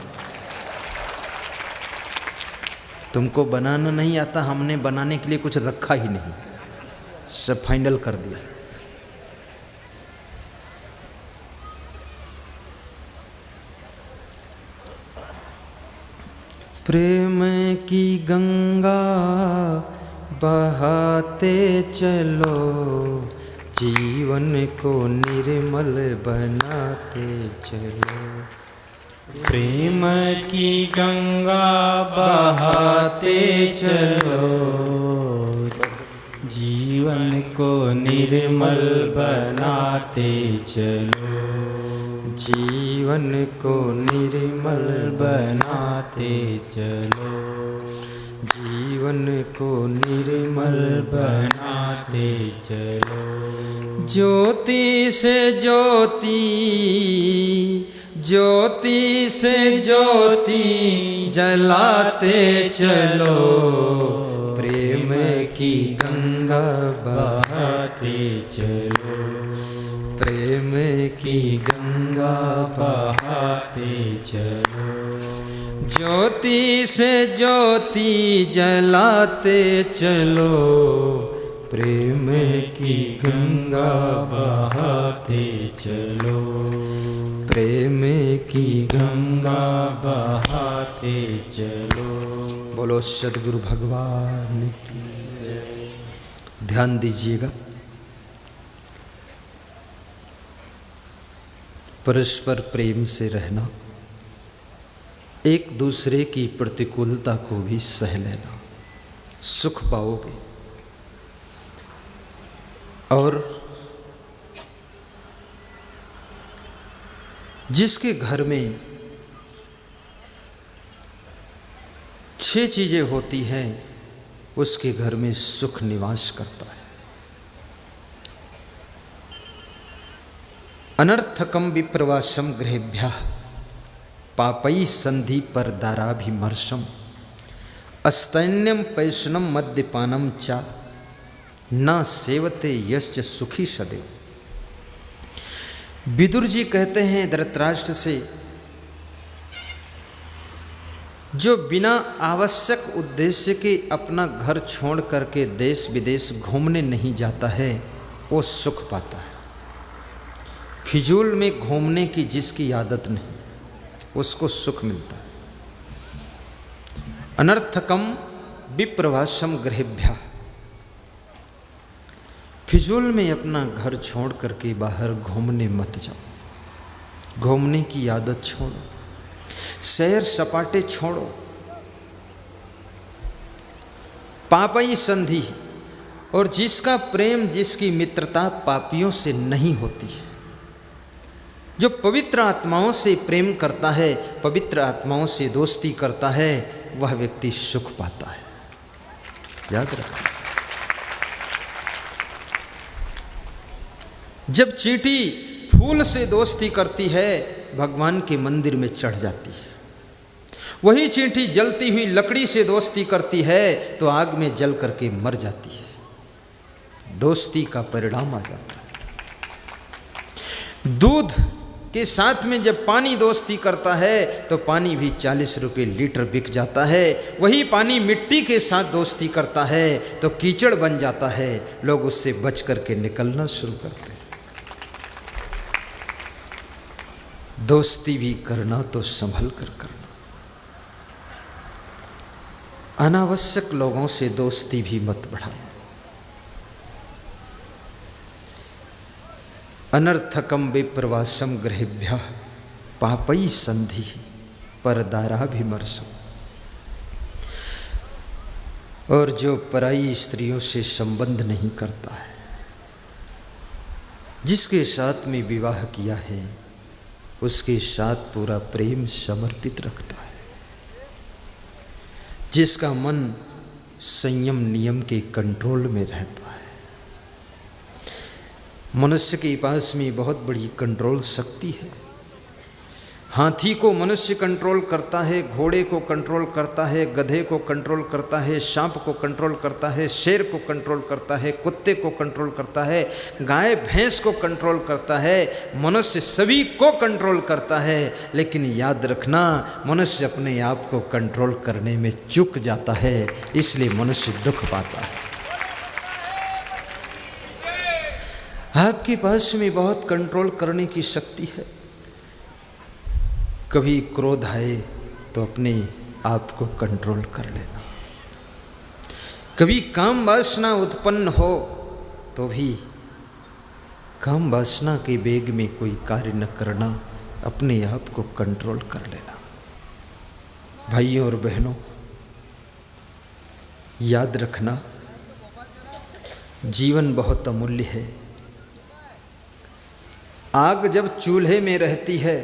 तुमको बनाना नहीं आता, हमने बनाने के लिए कुछ रखा ही नहीं, सब फाइनल कर दिया। प्रेम की गंगा बहाते चलो, जीवन को निर्मल बनाते चलो। प्रेम की गंगा बहाते चलो, जीवन को निर्मल बनाते चलो। जीवन को निर्मल बनाते चलो, जीवन को निर्मल बनाते चलो। ज्योति से ज्योति, ज्योति से ज्योति जलाते चलो, प्रेम की गंगा बहाते चलो। प्रेम की गंगा बहाते चलो, ज्योति से ज्योति जलाते चलो, प्रेम की गंगा बहाते चलो, प्रेम की गंगा बहाते चलो। बोलो सद्गुरु भगवान की। ध्यान दीजिएगा, परस्पर प्रेम से रहना, एक दूसरे की प्रतिकूलता को भी सह लेना, सुख पाओगे। और जिसके घर में 6 चीजें होती हैं, उसके घर में सुख निवास करता है। अनर्थकम विप्रवासम गृहेभ्यः पापई संधि पर दाराभिमर्शम अस्तैन्यम पैशनम मद्यपानम चा न सेवते यश्च सुखी सदैव। विदुर जी कहते हैं धृतराष्ट्र से, जो बिना आवश्यक उद्देश्य के अपना घर छोड़ करके देश विदेश घूमने नहीं जाता है, वो सुख पाता है। फिजूल में घूमने की जिसकी आदत नहीं, उसको सुख मिलता है। अनर्थकम विप्रवासम गृहेभ्यः, फिजूल में अपना घर छोड़ करके बाहर घूमने मत जाओ। घूमने की आदत छोड़ो, सैर सपाटे छोड़ो। पापई संधि, और जिसका प्रेम, जिसकी मित्रता पापियों से नहीं होती है, जो पवित्र आत्माओं से प्रेम करता है, पवित्र आत्माओं से दोस्ती करता है, वह व्यक्ति सुख पाता है। याद रखना, जब चींटी फूल से दोस्ती करती है, भगवान के मंदिर में चढ़ जाती है। वही चींटी जलती हुई लकड़ी से दोस्ती करती है तो आग में जल करके मर जाती है। दोस्ती का परिणाम आ जाता है। दूध के साथ में जब पानी दोस्ती करता है तो पानी भी 40 रुपये लीटर बिक जाता है। वही पानी मिट्टी के साथ दोस्ती करता है तो कीचड़ बन जाता है, लोग उससे बच करके निकलना शुरू करते हैं। दोस्ती भी करना तो संभल कर करना। अनावश्यक लोगों से दोस्ती भी मत बढ़ाओ। अनर्थकम विप्रवासम गृहेभ्यः पापई संधि परदाराभिमर्शम, और जो पराई स्त्रियों से संबंध नहीं करता है, जिसके साथ में विवाह किया है, उसके साथ पूरा प्रेम समर्पित रखता है, जिसका मन संयम नियम के कंट्रोल में रहता है। मनुष्य के पास में बहुत बड़ी कंट्रोल शक्ति है। हाथी को मनुष्य कंट्रोल करता है, घोड़े को कंट्रोल करता है, गधे को कंट्रोल करता है, सांप को कंट्रोल करता है, शेर को कंट्रोल करता है, कुत्ते को कंट्रोल करता है, गाय भैंस को कंट्रोल करता है, मनुष्य सभी को कंट्रोल करता है। लेकिन याद रखना, मनुष्य अपने आप को कंट्रोल करने में चूक जाता है, इसलिए मनुष्य दुख पाता है। आपके पास में बहुत कंट्रोल करने की शक्ति है। कभी क्रोध आए तो अपने आप को कंट्रोल कर लेना। कभी काम वासना उत्पन्न हो तो भी काम वासना के वेग में कोई कार्य न करना, अपने आप को कंट्रोल कर लेना। भाइयों और बहनों, याद रखना, जीवन बहुत अमूल्य है। आग जब चूल्हे में रहती है,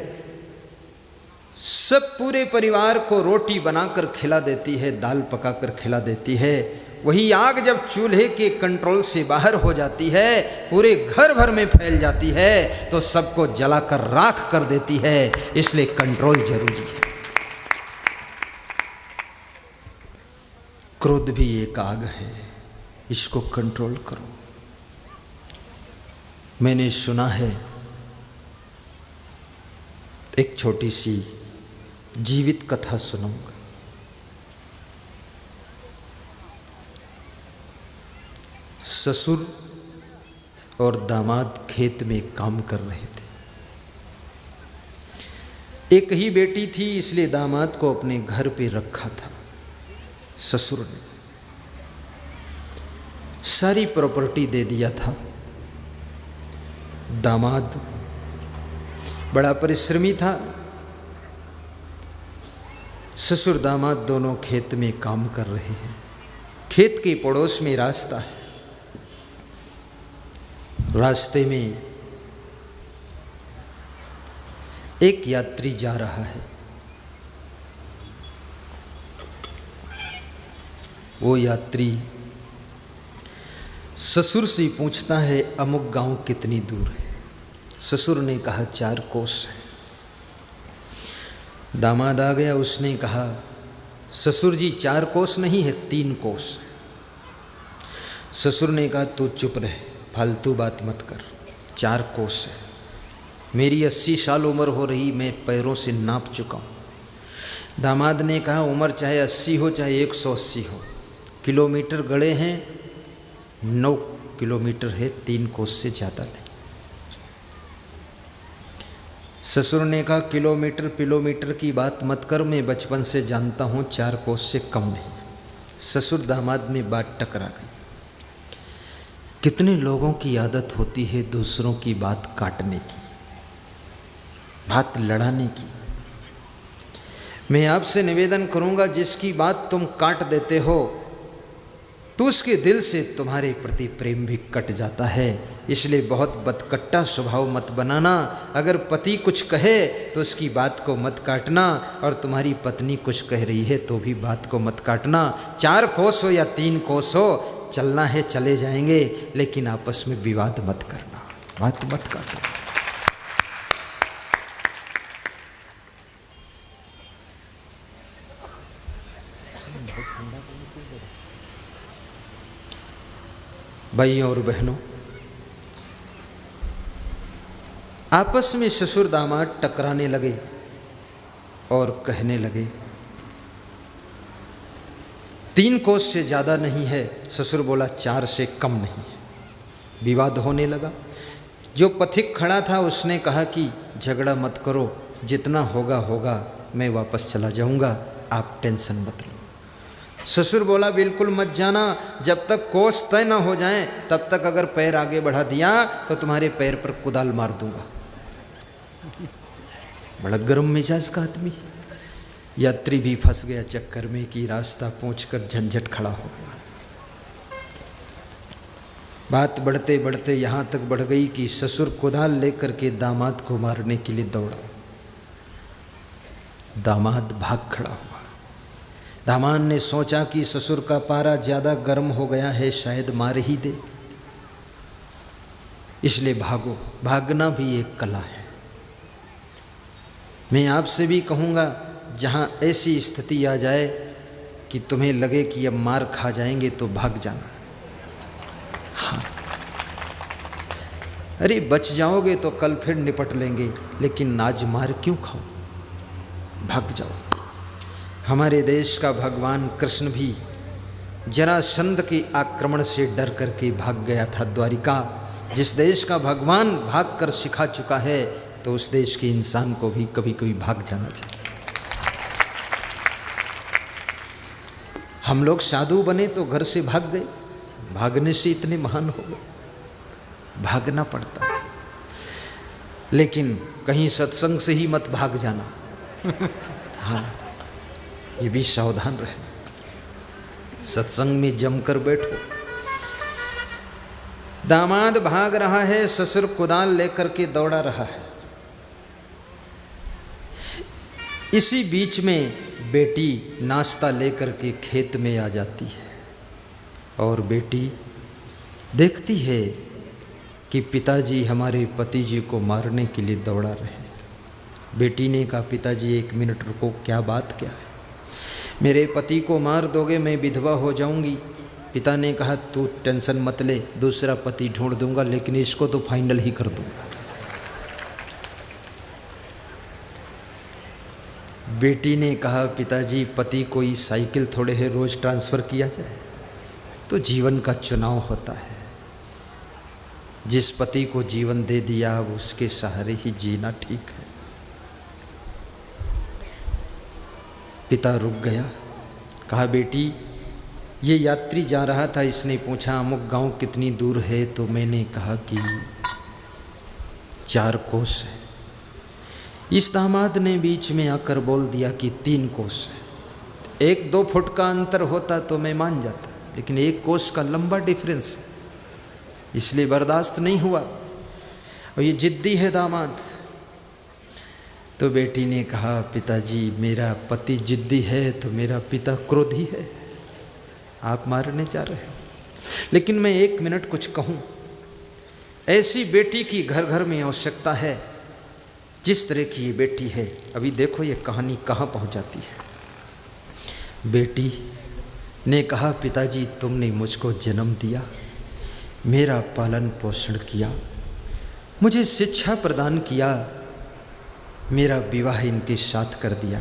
सब पूरे परिवार को रोटी बनाकर खिला देती है, दाल पकाकर खिला देती है। वही आग जब चूल्हे के कंट्रोल से बाहर हो जाती है, पूरे घर भर में फैल जाती है, तो सबको जलाकर राख कर देती है। इसलिए कंट्रोल जरूरी है। क्रोध भी एक आग है, इसको कंट्रोल करो। मैंने सुना है, एक छोटी सी जीवित कथा सुनाऊंगा। ससुर और दामाद खेत में काम कर रहे थे। एक ही बेटी थी, इसलिए दामाद को अपने घर पे रखा था। ससुर ने सारी प्रॉपर्टी दे दिया था। दामाद बड़ा परिश्रमी था। ससुर दामाद दोनों खेत में काम कर रहे हैं। खेत के पड़ोस में रास्ता है। रास्ते में एक यात्री जा रहा है। वो यात्री ससुर से पूछता है, अमुक गांव कितनी दूर है? ससुर ने कहा 4 कोस है। दामाद आ गया, उसने कहा, ससुर जी 4 कोस नहीं है, 3 कोस है। ससुर ने कहा, तू चुप रहे, फालतू बात मत कर, 4 कोस है। मेरी 80 साल उम्र हो रही, मैं पैरों से नाप चुका हूँ। दामाद ने कहा, उम्र चाहे 80 हो चाहे 180 हो, किलोमीटर गड़े हैं, 9 किलोमीटर है, 3 कोस से ज़्यादा नहीं। ससुर ने कहा, किलोमीटर की बात मत कर, मैं बचपन से जानता हूँ 4 कोस से कम नहीं। ससुर दामाद में बात टकरा गई। कितने लोगों की आदत होती है दूसरों की बात काटने की, बात लड़ाने की। मैं आपसे निवेदन करूंगा, जिसकी बात तुम काट देते हो तो उसके दिल से तुम्हारे प्रति प्रेम भी कट जाता है। इसलिए बहुत बदकट्टा स्वभाव मत बनाना। अगर पति कुछ कहे तो उसकी बात को मत काटना, और तुम्हारी पत्नी कुछ कह रही है तो भी बात को मत काटना। 4 कोस हो या 3 कोस हो, चलना है चले जाएंगे, लेकिन आपस में विवाद मत करना, बात मत काटना। भाइयों और बहनों, आपस में ससुर दामाद टकराने लगे और कहने लगे, 3 कोस से ज़्यादा नहीं है। ससुर बोला 4 से कम नहीं है। विवाद होने लगा। जो पथिक खड़ा था उसने कहा कि झगड़ा मत करो, जितना होगा होगा, मैं वापस चला जाऊंगा, आप टेंशन मत लो। ससुर बोला, बिल्कुल मत जाना, जब तक कोस तय न हो जाएं तब तक अगर पैर आगे बढ़ा दिया तो तुम्हारे पैर पर कुदाल मार दूंगा। बड़ा गर्म मिजाज का आदमी। यात्री भी फंस गया चक्कर में कि रास्ता पहुंचकर झंझट खड़ा हो गया। बात बढ़ते बढ़ते यहाँ तक बढ़ गई कि ससुर कुदाल लेकर के दामाद को मारने के लिए दौड़ा। दामाद भाग खड़ा हुआ। दामाद ने सोचा कि ससुर का पारा ज़्यादा गर्म हो गया है, शायद मार ही दे, इसलिए भागो। भागना भी एक कला है। मैं आपसे भी कहूँगा, जहाँ ऐसी स्थिति आ जाए कि तुम्हें लगे कि अब मार खा जाएंगे तो भाग जाना। हाँ, अरे बच जाओगे तो कल फिर निपट लेंगे, लेकिन आज मार क्यों खाओ, भाग जाओ। हमारे देश का भगवान कृष्ण भी जरासंध के आक्रमण से डर करके भाग गया था द्वारिका। जिस देश का भगवान भाग कर सिखा चुका है, तो उस देश के इंसान को भी कभी कभी भाग जाना चाहिए। हम लोग साधु बने तो घर से भाग गए, भागने से इतने महान हो गए, भागना पड़ता है। लेकिन कहीं सत्संग से ही मत भाग जाना। हाँ, ये भी सावधान रहे। सत्संग में जमकर बैठो। दामाद भाग रहा है, ससुर कुदाल लेकर के दौड़ा रहा है। इसी बीच में बेटी नाश्ता लेकर के खेत में आ जाती है, और बेटी देखती है कि पिताजी हमारे पति जी को मारने के लिए दौड़ा रहे हैं। बेटी ने कहा, पिताजी 1 मिनट रुको, क्या बात क्या है? मेरे पति को मार दोगे, मैं विधवा हो जाऊंगी, पिता ने कहा तू टेंशन मत ले, दूसरा पति ढूंढ दूंगा, लेकिन इसको तो फाइनल ही कर दूंगा। बेटी ने कहा पिताजी पति कोई साइकिल थोड़े है रोज ट्रांसफ़र किया जाए, तो जीवन का चुनाव होता है। जिस पति को जीवन दे दिया अब उसके सहारे ही जीना ठीक है। पिता रुक गया, कहा बेटी ये यात्री जा रहा था, इसने पूछा अमुक गांव कितनी दूर है, तो मैंने कहा कि 4 कोस है। इस दामाद ने बीच में आकर बोल दिया कि 3 कोस है। 1-2 फुट का अंतर होता तो मैं मान जाता, लेकिन 1 कोस का लंबा डिफरेंस है, इसलिए बर्दाश्त नहीं हुआ। और ये जिद्दी है दामाद। तो बेटी ने कहा पिताजी मेरा पति जिद्दी है तो मेरा पिता क्रोधी है, आप मारने जा रहे हो। लेकिन मैं 1 मिनट कुछ कहूँ, ऐसी बेटी की घर घर में आवश्यकता है जिस तरह की ये बेटी है। अभी देखो ये कहानी कहाँ पहुँच जाती है। बेटी ने कहा पिताजी तुमने मुझको जन्म दिया, मेरा पालन पोषण किया, मुझे शिक्षा प्रदान किया, मेरा विवाह इनके साथ कर दिया।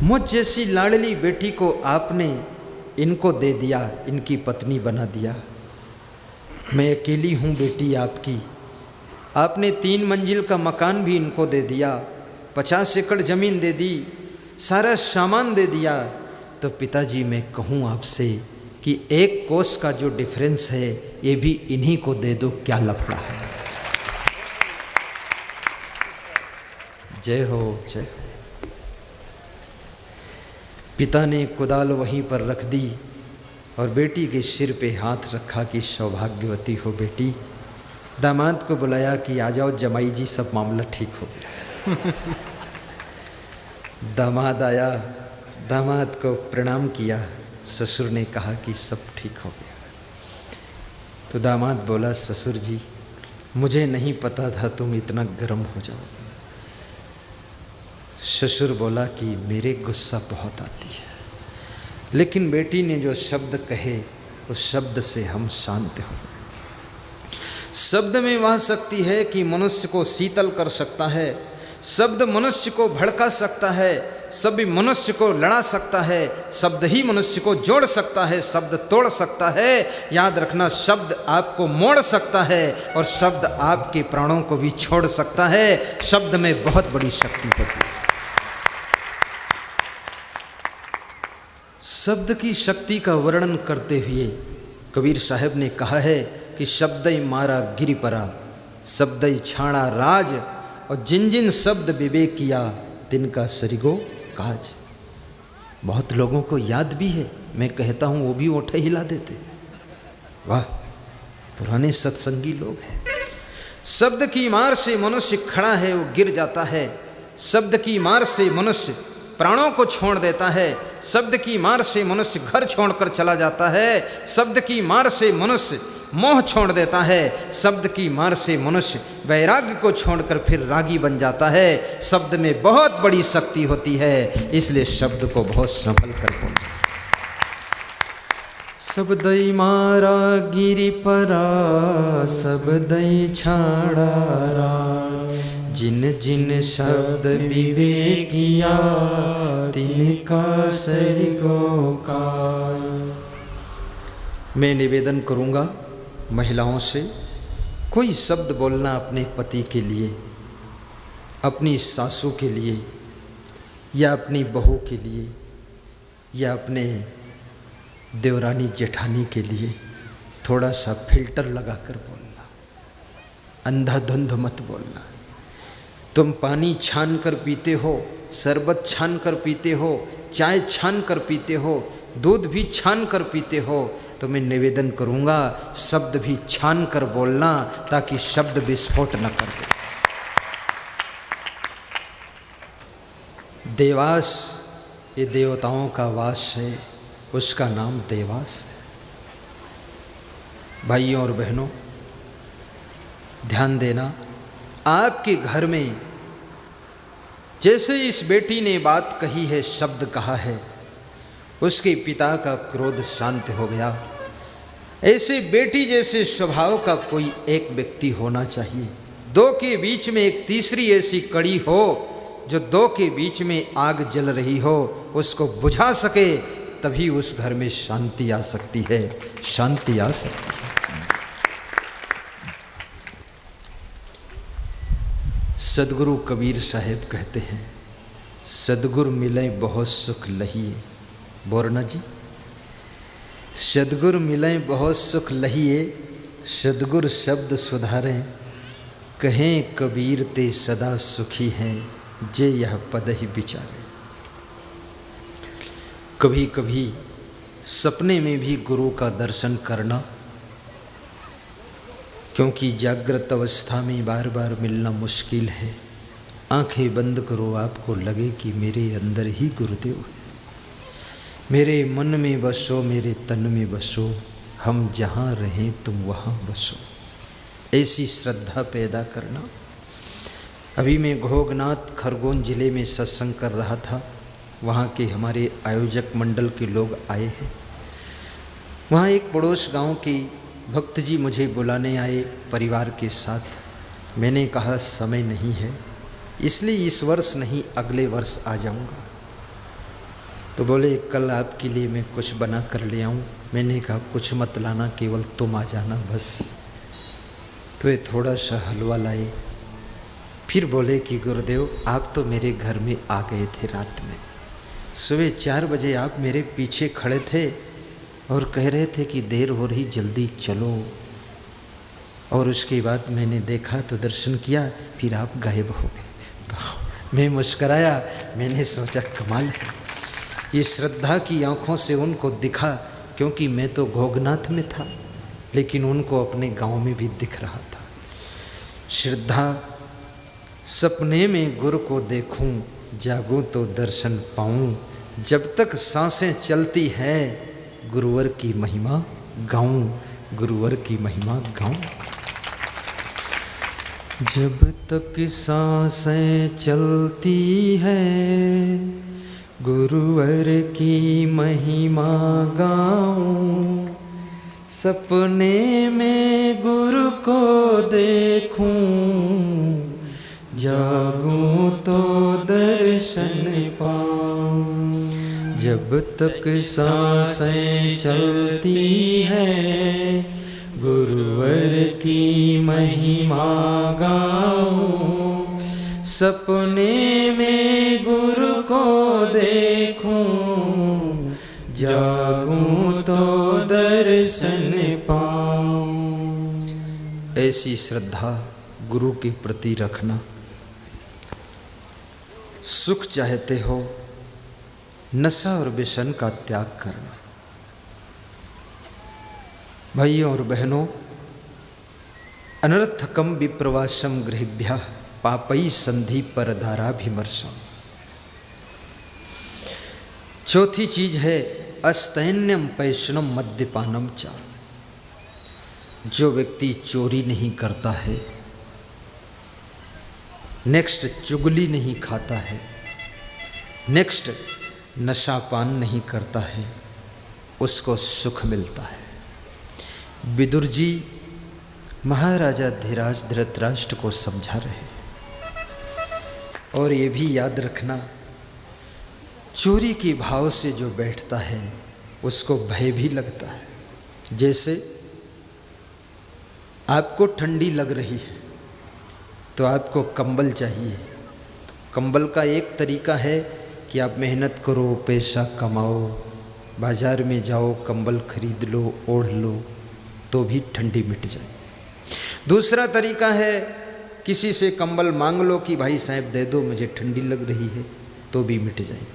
मुझ जैसी लाडली बेटी को आपने इनको दे दिया, इनकी पत्नी बना दिया। मैं अकेली हूँ बेटी आपकी, आपने 3 मंजिल का मकान भी इनको दे दिया, 50 एकड़ ज़मीन दे दी, सारा सामान दे दिया। तो पिताजी मैं कहूँ आपसे कि 1 कोस का जो डिफरेंस है ये भी इन्हीं को दे दो, क्या लफड़ा है। जय हो जय हो। पिता ने कुदाल वहीं पर रख दी और बेटी के सिर पे हाथ रखा कि सौभाग्यवती हो बेटी। दामाद को बुलाया कि आ जाओ जमाई जी, सब मामला ठीक हो गया। दामाद आया, दामाद को प्रणाम किया। ससुर ने कहा कि सब ठीक हो गया। तो दामाद बोला ससुर जी मुझे नहीं पता था तुम इतना गर्म हो जाओगे। ससुर बोला कि मेरे गुस्सा बहुत आती है, लेकिन बेटी ने जो शब्द कहे उस शब्द से हम शांत हो गए। शब्द में वह शक्ति है कि मनुष्य को शीतल कर सकता है, शब्द मनुष्य को भड़का सकता है, सभी मनुष्य को लड़ा सकता है, शब्द ही मनुष्य को जोड़ सकता है, शब्द तोड़ सकता है। याद रखना शब्द आपको मोड़ सकता है और शब्द आपके प्राणों को भी छोड़ सकता है। शब्द में बहुत बड़ी शक्ति होती है। शब्द की शक्ति का वर्णन करते हुए कबीर साहब ने कहा है कि शब्दई मारा गिरि परा, शब्दई छाड़ा राज, और जिन जिन शब्द विवेक किया तिनका सरिगो काज। बहुत लोगों को याद भी है, मैं कहता हूँ वो भी ओठे हिला देते। वाह, पुराने सत्संगी लोग हैं। शब्द की मार से मनुष्य खड़ा है, वो गिर जाता है। शब्द की मार से मनुष्य प्राणों को छोड़ देता है। शब्द की मार से मनुष्य घर छोड़कर चला जाता है। शब्द की मार से मनुष्य मोह छोड़ देता है। शब्द की मार से मनुष्य वैराग्य को छोड़कर फिर रागी बन जाता है। शब्द में बहुत बड़ी शक्ति होती है, इसलिए शब्द को बहुत संभल कर बोलना। शब्दई मारा गिरि परा, शब्दई छाड़ा राज, जिन जिन शब्द विवेक किया तिनका सरिगो काज। मैं निवेदन करूँगा महिलाओं से, कोई शब्द बोलना अपने पति के लिए, अपनी सासू के लिए, या अपनी बहू के लिए, या अपने देवरानी जेठानी के लिए थोड़ा सा फिल्टर लगाकर बोलना, अंधाधुंध मत बोलना। तुम पानी छान कर पीते हो, शरबत छान कर पीते हो, चाय छान कर पीते हो, दूध भी छान कर पीते हो, तो मैं निवेदन करूँगा शब्द भी छान कर बोलना, ताकि शब्द विस्फोट न कर दे। देवास ये देवताओं का वास है, उसका नाम देवास है। भाइयों और बहनों ध्यान देना, आपके घर में जैसे इस बेटी ने बात कही है, शब्द कहा है, उसके पिता का क्रोध शांत हो गया। ऐसे बेटी जैसे स्वभाव का कोई एक व्यक्ति होना चाहिए। दो के बीच में एक तीसरी ऐसी कड़ी हो जो दो के बीच में आग जल रही हो उसको बुझा सके, तभी उस घर में शांति आ सकती है, शांति आ सकती है। सदगुरु कबीर साहेब कहते हैं, सदगुरु मिले बहुत सुख लहिए। बोरना जी, सदगुरु मिले बहुत सुख लहिए, सदगुरु शब्द सुधारें, कहें कबीर ते सदा सुखी हैं, जे यह पद ही विचारे। कभी कभी सपने में भी गुरु का दर्शन करना, क्योंकि जागृत अवस्था में बार बार मिलना मुश्किल है। आंखें बंद करो, आपको लगे कि मेरे अंदर ही गुरुदेव है, मेरे मन में बसो, मेरे तन में बसो, हम जहाँ रहें तुम वहाँ बसो। ऐसी श्रद्धा पैदा करना। अभी मैं घोगनाथ खरगोन जिले में सत्संग कर रहा था, वहाँ के हमारे आयोजक मंडल के लोग आए हैं। वहाँ एक पड़ोस गांव के भक्त जी मुझे बुलाने आए परिवार के साथ। मैंने कहा समय नहीं है, इसलिए इस वर्ष नहीं अगले वर्ष आ जाऊँगा। तो बोले कल आपके लिए मैं कुछ बना कर ले आऊँ। मैंने कहा कुछ मत लाना, केवल तुम आ जाना बस। तो ये थोड़ा सा हलवा लाए। फिर बोले कि गुरुदेव आप तो मेरे घर में आ गए थे रात में, सुबह 4 बजे आप मेरे पीछे खड़े थे और कह रहे थे कि देर हो रही जल्दी चलो, और उसके बाद मैंने देखा तो दर्शन किया, फिर आप गायब हो गए। मैं मुस्कराया, मैंने सोचा कमाल है, ये श्रद्धा की आंखों से उनको दिखा, क्योंकि मैं तो घोगनाथ में था लेकिन उनको अपने गांव में भी दिख रहा था। श्रद्धा, सपने में गुरु को देखूं, जागूं तो दर्शन पाऊं, जब तक सांसें चलती हैं गुरुवर की महिमा गाऊं, गुरुवर की महिमा गाऊं। जब तक सांसें चलती है गुरुवर की महिमा गाऊं, सपने में गुरु को देखूं, जागूं तो दर्शन पाऊं। जब तक सांसें चलती है गुरुवर की महिमा गाऊं, सपने में गुरु को देखूं, जागूं तो दर्शन पाऊं। ऐसी श्रद्धा गुरु के प्रति रखना। सुख चाहते हो, नशा और व्यसन का त्याग करना। भाइयों और बहनों, अनर्थकम विप्रवासम गृहभ्यः पापई संधि परदाराभिमर्शम। चौथी चीज है अस्तैन्यम पैशनम मद्यपानम चा। जो व्यक्ति चोरी नहीं करता है, नेक्स्ट चुगली नहीं खाता है, नेक्स्ट नशापान नहीं करता है, उसको सुख मिलता है। विदुर जी महाराजा धीराज धृतराष्ट्र को समझा रहे। और ये भी याद रखना, चोरी के भाव से जो बैठता है उसको भय भी लगता है। जैसे आपको ठंडी लग रही है तो आपको कंबल चाहिए। कंबल का एक तरीका है कि आप मेहनत करो, पैसा कमाओ, बाज़ार में जाओ, कंबल खरीद लो, ओढ़ लो, तो भी ठंडी मिट जाए। दूसरा तरीका है किसी से कंबल मांग लो कि भाई साहब दे दो, मुझे ठंडी लग रही है, तो भी मिट जाए।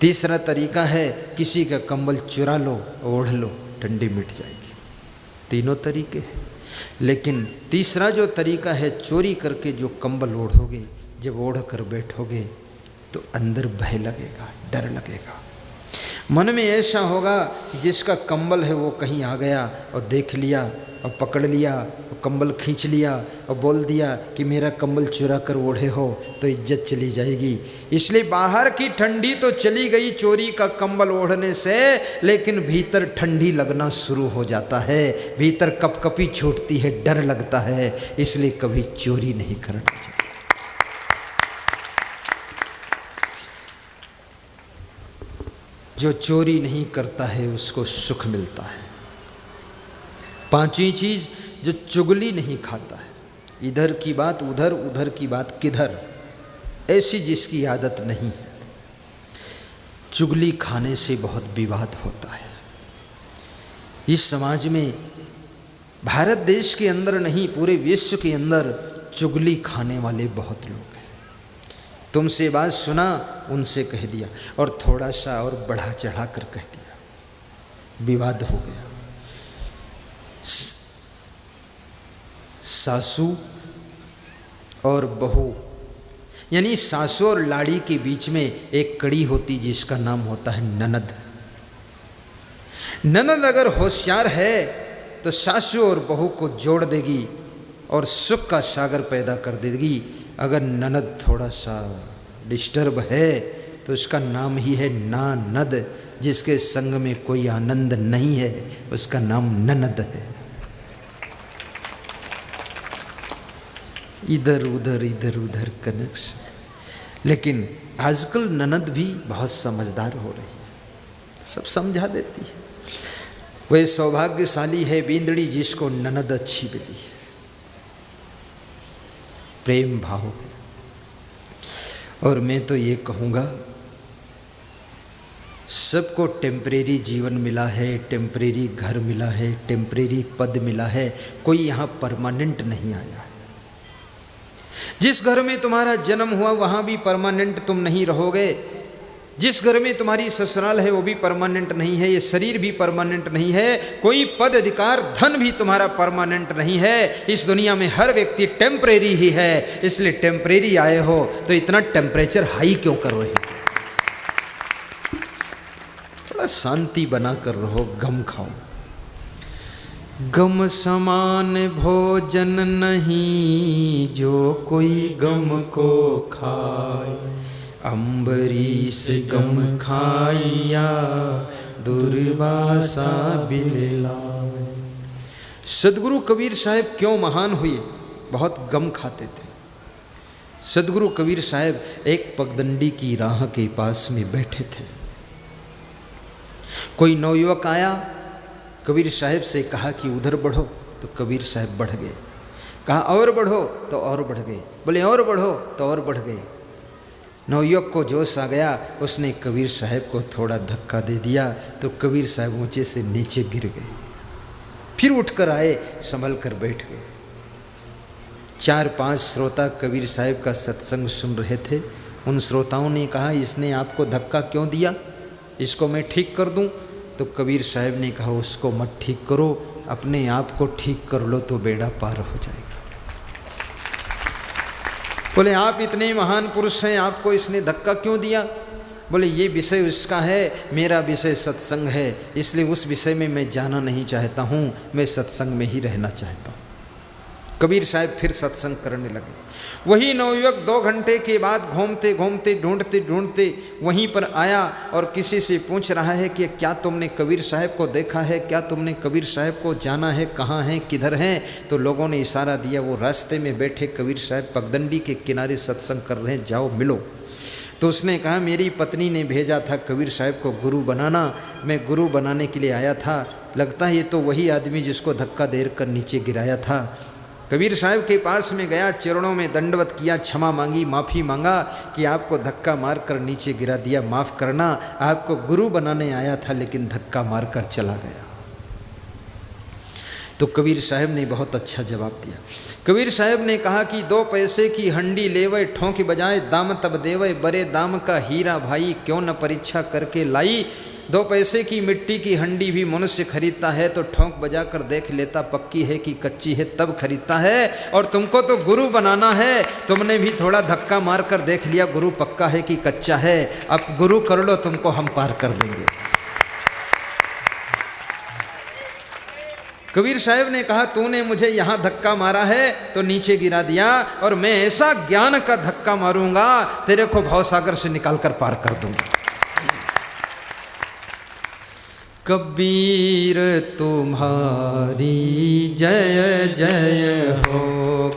तीसरा तरीका है किसी का कंबल चुरा लो, ओढ़ लो, ठंडी मिट जाएगी। तीनों तरीके हैं, लेकिन तीसरा जो तरीका है चोरी करके जो कंबल ओढ़ोगे, जब ओढ़ कर बैठोगे तो अंदर भय लगेगा, डर लगेगा। मन में ऐसा होगा कि जिसका कंबल है वो कहीं आ गया और देख लिया और पकड़ लिया और कंबल खींच लिया और बोल दिया कि मेरा कंबल चुरा कर ओढ़े हो तो इज्जत चली जाएगी। इसलिए बाहर की ठंडी तो चली गई चोरी का कंबल ओढ़ने से, लेकिन भीतर ठंडी लगना शुरू हो जाता है, भीतर कपकपी छूटती है, डर लगता है। इसलिए कभी चोरी नहीं करना चाहिए। जो चोरी नहीं करता है उसको सुख मिलता है। पांचवी चीज, जो चुगली नहीं खाता है, इधर की बात उधर, उधर की बात किधर, ऐसी जिसकी आदत नहीं है। चुगली खाने से बहुत विवाद होता है। इस समाज में, भारत देश के अंदर नहीं पूरे विश्व के अंदर चुगली खाने वाले बहुत लोग हैं। तुमसे बात सुना, उनसे कह दिया और थोड़ा सा और बढ़ा चढ़ा कर कह दिया, विवाद हो गया। सासू और बहू, यानी सासू और लाड़ी के बीच में एक कड़ी होती जिसका नाम होता है ननद। ननद अगर होशियार है तो सासू और बहू को जोड़ देगी और सुख का सागर पैदा कर देगी। अगर ननद थोड़ा सा डिस्टर्ब है तो उसका नाम ही है नानद। जिसके संग में कोई आनंद नहीं है उसका नाम ननद है। इधर उधर कनेक्शन। लेकिन आजकल ननद भी बहुत समझदार हो रही है, सब समझा देती है। वह सौभाग्यशाली है बींदड़ी जिसको ननद अच्छी मिली है। प्रेम भाव है। और मैं तो ये कहूँगा, सबको टेम्परेरी जीवन मिला है, टेम्परेरी घर मिला है, टेम्परेरी पद मिला है, कोई यहाँ परमानेंट नहीं आया। जिस घर में तुम्हारा जन्म हुआ वहाँ भी परमानेंट तुम नहीं रहोगे। जिस घर में तुम्हारी ससुराल है वो भी परमानेंट नहीं है, ये शरीर भी परमानेंट नहीं है, कोई पद अधिकार धन भी तुम्हारा परमानेंट नहीं है। इस दुनिया में हर व्यक्ति टेम्परेरी ही है। इसलिए टेम्परेरी आए हो तो इतना टेम्परेचर हाई क्यों कर रहे हो? थोड़ा शांति बना कर रहो, गम खाओ। गम समान भोजन नहीं जो कोई गम को खाए, अम्बरीश गम खाइया दुर्वासा बिन लाए। सदगुरु कबीर साहब क्यों महान हुए? बहुत गम खाते थे। सदगुरु कबीर साहब एक पगडंडी की राह के पास में बैठे थे। कोई नवयुवक आया, कबीर साहब से कहा कि उधर बढ़ो, तो कबीर साहब बढ़ गए। कहा और बढ़ो, तो और बढ़ गए। बोले और बढ़ो, तो और बढ़ गए। नवयुवक को जोश आ गया, उसने कबीर साहब को थोड़ा धक्का दे दिया तो कबीर साहब ऊंचे से नीचे गिर गए। फिर उठकर आए, संभल कर बैठ गए। 4-5 श्रोता कबीर साहब का सत्संग सुन रहे थे। उन श्रोताओं ने कहा, इसने आपको धक्का क्यों दिया? इसको मैं ठीक कर दूं? तो कबीर साहब ने कहा, उसको मत ठीक करो, अपने आप को ठीक कर लो तो बेड़ा पार हो जाएगा। बोले आप इतने महान पुरुष हैं, आपको इसने धक्का क्यों दिया? बोले ये विषय उसका है, मेरा विषय सत्संग है, इसलिए उस विषय में मैं जाना नहीं चाहता हूँ, मैं सत्संग में ही रहना चाहता हूँ। कबीर साहब फिर सत्संग करने लगे। वही नवयुवक 2 घंटे के बाद घूमते घूमते ढूंढते ढूंढते वहीं पर आया और किसी से पूछ रहा है कि क्या तुमने कबीर साहब को देखा है, क्या तुमने कबीर साहब को जाना है, कहाँ हैं, किधर हैं? तो लोगों ने इशारा दिया, वो रास्ते में बैठे कबीर साहब पगडंडी के किनारे सत्संग कर रहे हैं, जाओ मिलो। तो उसने कहा, मेरी पत्नी ने भेजा था कबीर साहब को गुरु बनाना, मैं गुरु बनाने के लिए आया था। लगता है ये तो वही आदमी जिसको धक्का देर कर नीचे गिराया था। कबीर साहब के पास में गया, चरणों में दंडवत किया, क्षमा मांगी, माफ़ी मांगा कि आपको धक्का मार कर नीचे गिरा दिया, माफ़ करना, आपको गुरु बनाने आया था लेकिन धक्का मार कर चला गया। तो कबीर साहब ने बहुत अच्छा जवाब दिया। कबीर साहब ने कहा कि 2 पैसे की हंडी लेवे, ठोंक बजाए दाम तब देवे, बड़े दाम का हीरा भाई क्यों न परीक्षा करके लाई। 2 पैसे की मिट्टी की हंडी भी मनुष्य खरीदता है तो ठोंक बजा कर देख लेता पक्की है कि कच्ची है, तब खरीदता है। और तुमको तो गुरु बनाना है, तुमने भी थोड़ा धक्का मार कर देख लिया गुरु पक्का है कि कच्चा है, अब गुरु कर लो, तुमको हम पार कर देंगे। कबीर साहब ने कहा तूने मुझे यहाँ धक्का मारा है तो नीचे गिरा दिया, और मैं ऐसा ज्ञान का धक्का मारूंगा तेरे को भवसागर से निकाल कर पार कर दूंगा। कबीर तुम्हारी जय जय हो,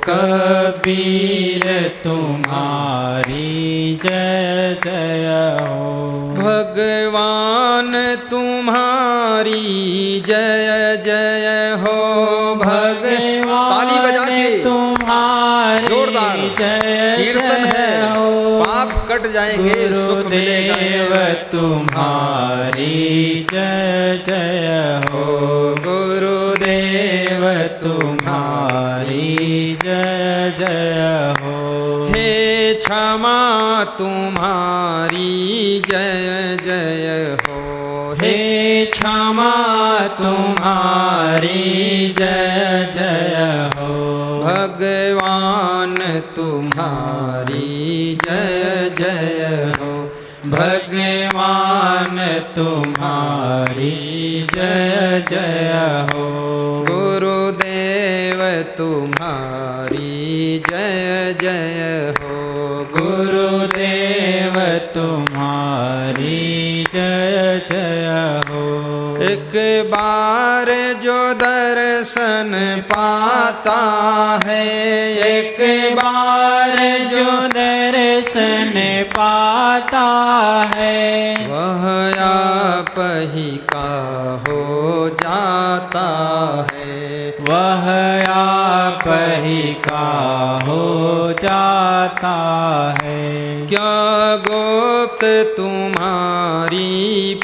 कबीर तुम्हारी जय जय हो, भगवान तुम्हारी जय जय हो, भगवान ताली बजा के तुम्हारी जोरदार जय कीर्तन है, हो, पाप कट जाएंगे, सुख मिलेगा। तुम्हारी जय जय हो, गुरुदेव तुम्हारी जय जय हो, हे क्षमा तुम्हारी जय जय हो, हे क्षमा तुम्हारी जय जय हो, भगवान तुम्हारी जय जय हो, भगवान तुम्हारी जय जय हो, गुरुदेव तुम्हारी जय जय हो, गुरुदेव तुम्हारी जय जय हो, एक बार जो दर्शन पाता है, एक बार जो दर्शन पाता है, वह आप ही का हो जाता है, वह आप ही का हो जाता है, क्या गुप्त तुम्हारी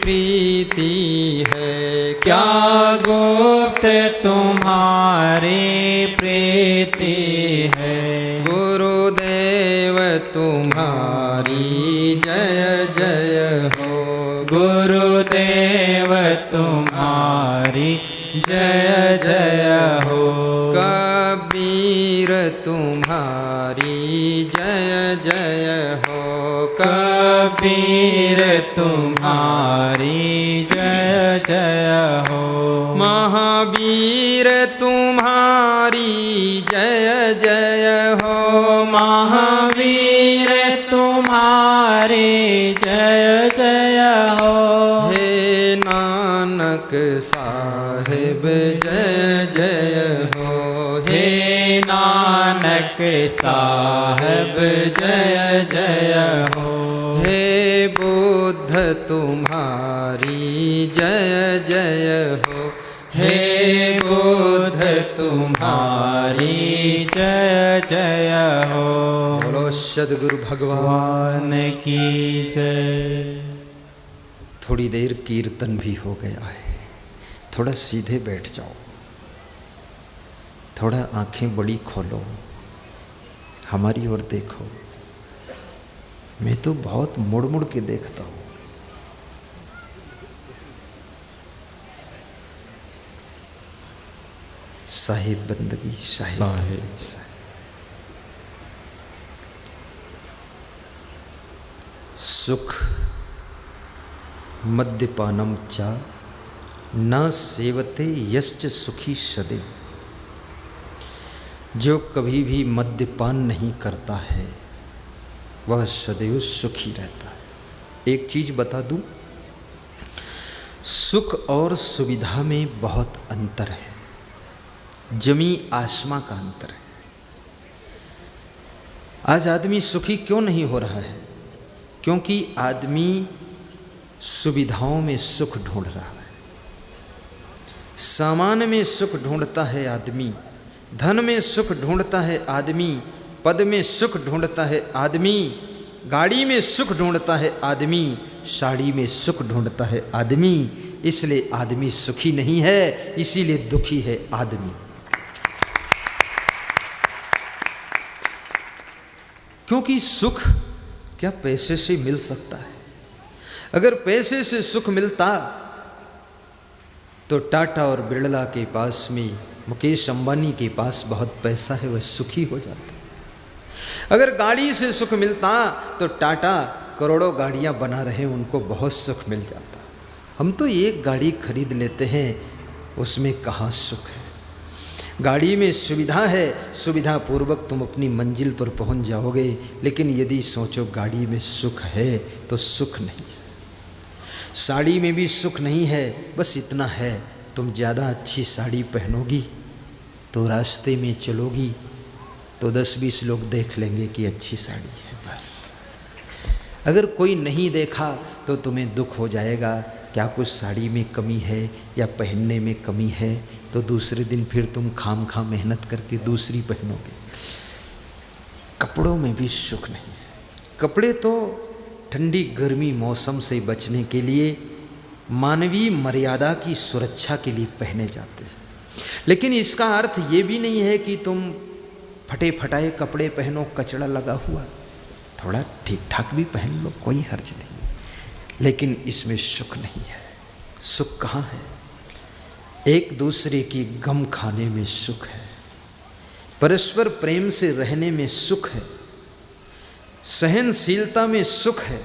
प्रीति है, क्या गुप्त तुम्हारी प्रीति है, गुरुदेव तुम्हारी जय जय हो, गुरुदेव तुम्हारी जय जय हो, कबीर तुम्हारी जय जय हो, कबीर तुम्हारी जय जय हो, महावीर तुम्हारी जय जय हो, महावीर तुम्हारी जय जय हो, हे नानक साहिब जय जय हो, हे नानक साहब जय जय हो, हे बुद्ध तुम्हारी जय जय हो, हे बुद्ध तुम्हारी जय जय हो, बोलो सद्गुरु भगवान भगवान की जय। थोड़ी देर कीर्तन भी हो गया है, थोड़ा सीधे बैठ जाओ, थोड़ा आंखें बड़ी खोलो, हमारी ओर देखो। मैं तो बहुत मुड़ मुड़ के देखता हूँ। साहिब बंदगी साहिब। सुख मद्यपानम चा न सेवते यश्च सुखी सदैव। जो कभी भी मद्यपान नहीं करता है वह सदैव सुखी रहता है। एक चीज बता दूं, सुख और सुविधा में बहुत अंतर है, जमी आसमां का अंतर है। आज आदमी सुखी क्यों नहीं हो रहा है? क्योंकि आदमी सुविधाओं में सुख ढूंढ रहा है, सामान में सुख ढूंढता है आदमी, धन में सुख ढूंढता है आदमी, पद में सुख ढूंढता है आदमी, गाड़ी में सुख ढूंढता है आदमी, साड़ी में सुख ढूंढता है आदमी। इसलिए आदमी सुखी नहीं है, इसीलिए दुखी है आदमी। क्योंकि सुख क्या पैसे से मिल सकता है? अगर पैसे से सुख मिलता तो टाटा और बिरला के पास में, मुकेश अंबानी के पास बहुत पैसा है, वह सुखी हो जाते। अगर गाड़ी से सुख मिलता तो टाटा करोड़ों गाड़ियां बना रहे, उनको बहुत सुख मिल जाता। हम तो एक गाड़ी खरीद लेते हैं, उसमें कहाँ सुख है? गाड़ी में सुविधा है, सुविधा पूर्वक तुम अपनी मंजिल पर पहुंच जाओगे, लेकिन यदि सोचो गाड़ी में सुख है तो सुख नहीं है। साड़ी में भी सुख नहीं है, बस इतना है, तुम ज़्यादा अच्छी साड़ी पहनोगी तो रास्ते में चलोगी तो 10-20 लोग देख लेंगे कि अच्छी साड़ी है, बस। अगर कोई नहीं देखा तो तुम्हें दुख हो जाएगा, क्या कुछ साड़ी में कमी है या पहनने में कमी है, तो दूसरे दिन फिर तुम खामखा मेहनत करके दूसरी पहनोगे। कपड़ों में भी सुख नहीं है। कपड़े तो ठंडी गर्मी मौसम से बचने के लिए, मानवीय मर्यादा की सुरक्षा के लिए पहने जाते हैं, लेकिन इसका अर्थ ये भी नहीं है कि तुम फटे फटाए कपड़े पहनो, कचड़ा लगा हुआ। थोड़ा ठीक ठाक भी पहन लो, कोई हर्ज नहीं, लेकिन इसमें सुख नहीं है। सुख कहाँ है? एक दूसरे की गम खाने में सुख है, परस्पर प्रेम से रहने में सुख है, सहनशीलता में सुख है,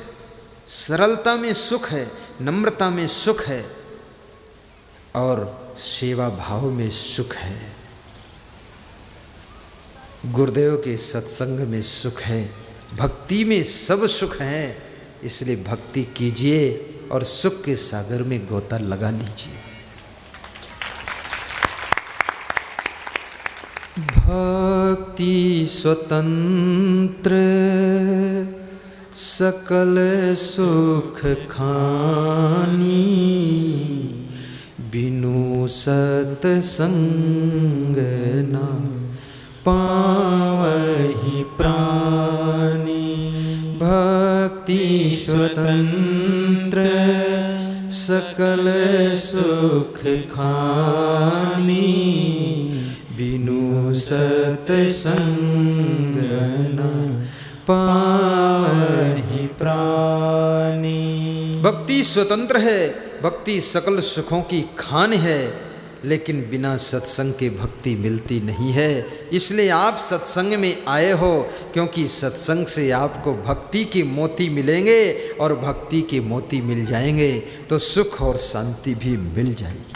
सरलता में सुख है, नम्रता में सुख है और सेवा भाव में सुख है। गुरुदेव के सत्संग में सुख है, भक्ति में सब सुख है, इसलिए भक्ति कीजिए और सुख के सागर में गोता लगा लीजिए। भक्ति स्वतंत्र सकल सुख खानी, बिनु सतसंग ना पावहि प्राणी। भक्ति स्वतंत्र सकल सुख खानी, बिनु सतसंग न पावहि प्राणी। भक्ति स्वतंत्र है, भक्ति सकल सुखों की खान है, लेकिन बिना सत्संग के भक्ति मिलती नहीं है। इसलिए आप सत्संग में आए हो, क्योंकि सत्संग से आपको भक्ति के मोती मिलेंगे और भक्ति के मोती मिल जाएंगे तो सुख और शांति भी मिल जाएगी।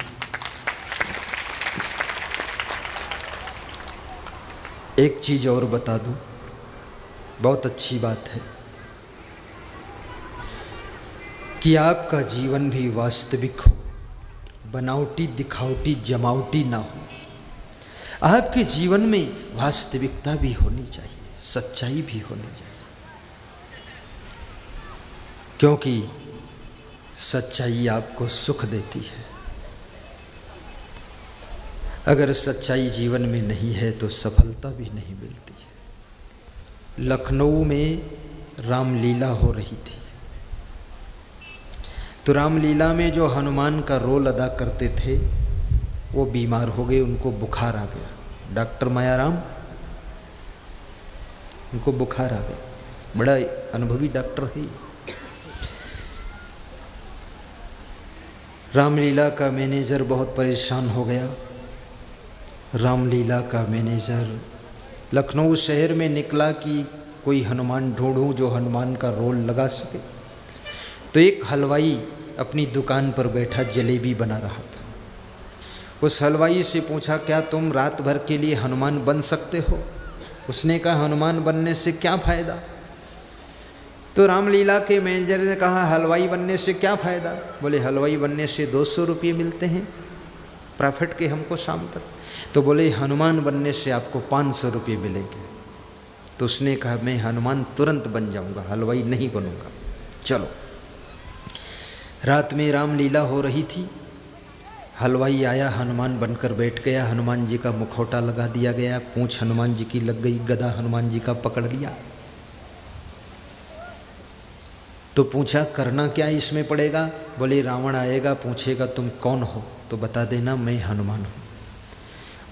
एक चीज और बता दूं, बहुत अच्छी बात है कि आपका जीवन भी वास्तविक हो, बनावटी दिखावटी जमावटी ना हो। आपके जीवन में वास्तविकता भी होनी चाहिए, सच्चाई भी होनी चाहिए, क्योंकि सच्चाई आपको सुख देती है। अगर सच्चाई जीवन में नहीं है तो सफलता भी नहीं मिलती है। लखनऊ में रामलीला हो रही थी, तो रामलीला में जो हनुमान का रोल अदा करते थे वो बीमार हो गए, उनको बुखार आ गया। डॉक्टर मायाराम, उनको बुखार आ गया, बड़ा अनुभवी डॉक्टर है। रामलीला का मैनेजर बहुत परेशान हो गया। रामलीला का मैनेजर लखनऊ शहर में निकला कि कोई हनुमान ढूंढूं जो हनुमान का रोल लगा सके। तो एक हलवाई अपनी दुकान पर बैठा जलेबी बना रहा था। उस हलवाई से पूछा, क्या तुम रात भर के लिए हनुमान बन सकते हो? उसने कहा, हनुमान बनने से क्या फ़ायदा? तो रामलीला के मैनेजर ने कहा, हलवाई बनने से क्या फ़ायदा? बोले, हलवाई बनने से 200 रुपये मिलते हैं प्रॉफिट के हमको शाम तक। तो बोले, हनुमान बनने से आपको 500 रुपये मिलेंगे। तो उसने कहा, मैं हनुमान तुरंत बन जाऊंगा, हलवाई नहीं बनूंगा। चलो, रात में रामलीला हो रही थी। हलवाई आया, हनुमान बनकर बैठ गया। हनुमान जी का मुखौटा लगा दिया गया, पूंछ हनुमान जी की लग गई, गदा हनुमान जी का पकड़ लिया। तो पूछा, करना क्या इसमें पड़ेगा? बोले, रावण आएगा, पूछेगा तुम कौन हो, तो बता देना मैं हनुमान हूँ।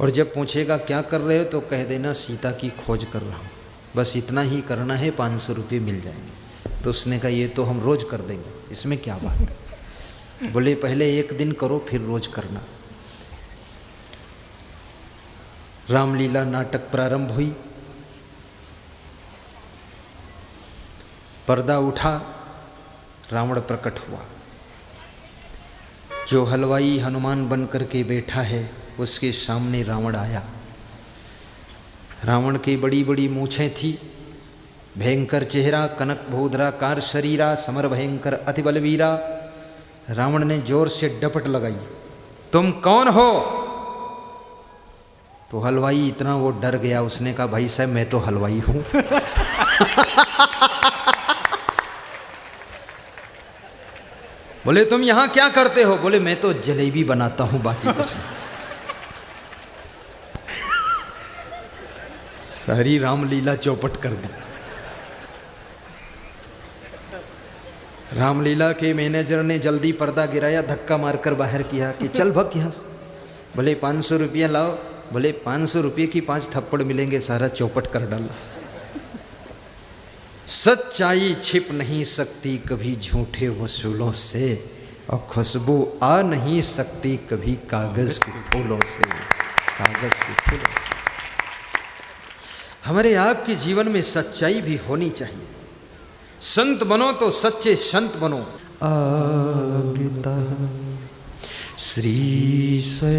और जब पूछेगा क्या कर रहे हो, तो कह देना सीता की खोज कर रहा हूँ। बस इतना ही करना है, 500 रुपये मिल जाएंगे। तो उसने कहा, ये तो हम रोज़ कर देंगे, इसमें क्या बात है? बोले, पहले एक दिन करो फिर रोज़ करना। रामलीला नाटक प्रारंभ हुई। पर्दा उठा, रावण प्रकट हुआ। जो हलवाई हनुमान बन करके बैठा है उसके सामने रावण आया। रावण की बड़ी बड़ी मूछें थी, भयंकर चेहरा, कनक भूधराकार शरीरा, समर भयंकर अति बलवीरा। रावण ने जोर से डपट लगाई, तुम कौन हो? तो हलवाई इतना वो डर गया, उसने कहा भाई साहब मैं तो हलवाई हूं। बोले तुम यहां क्या करते हो? बोले मैं तो जलेबी बनाता हूं, बाकी कुछ नहीं। सारी रामलीला चौपट कर दी। रामलीला के मैनेजर ने जल्दी पर्दा गिराया, धक्का मारकर बाहर किया कि चल भग यहाँ से। बोले 500 रुपया लाओ। बोले 500 रुपये की 5 थप्पड़ मिलेंगे। सारा चौपट कर डाला। सच्चाई छिप नहीं सकती कभी झूठे वसूलों से, और खुशबू आ नहीं सकती कभी कागज के फूलों से, कागज के फूलों से। हमारे आपके जीवन में सच्चाई भी होनी चाहिए। संत बनो तो सच्चे संत बनो। आगता श्री से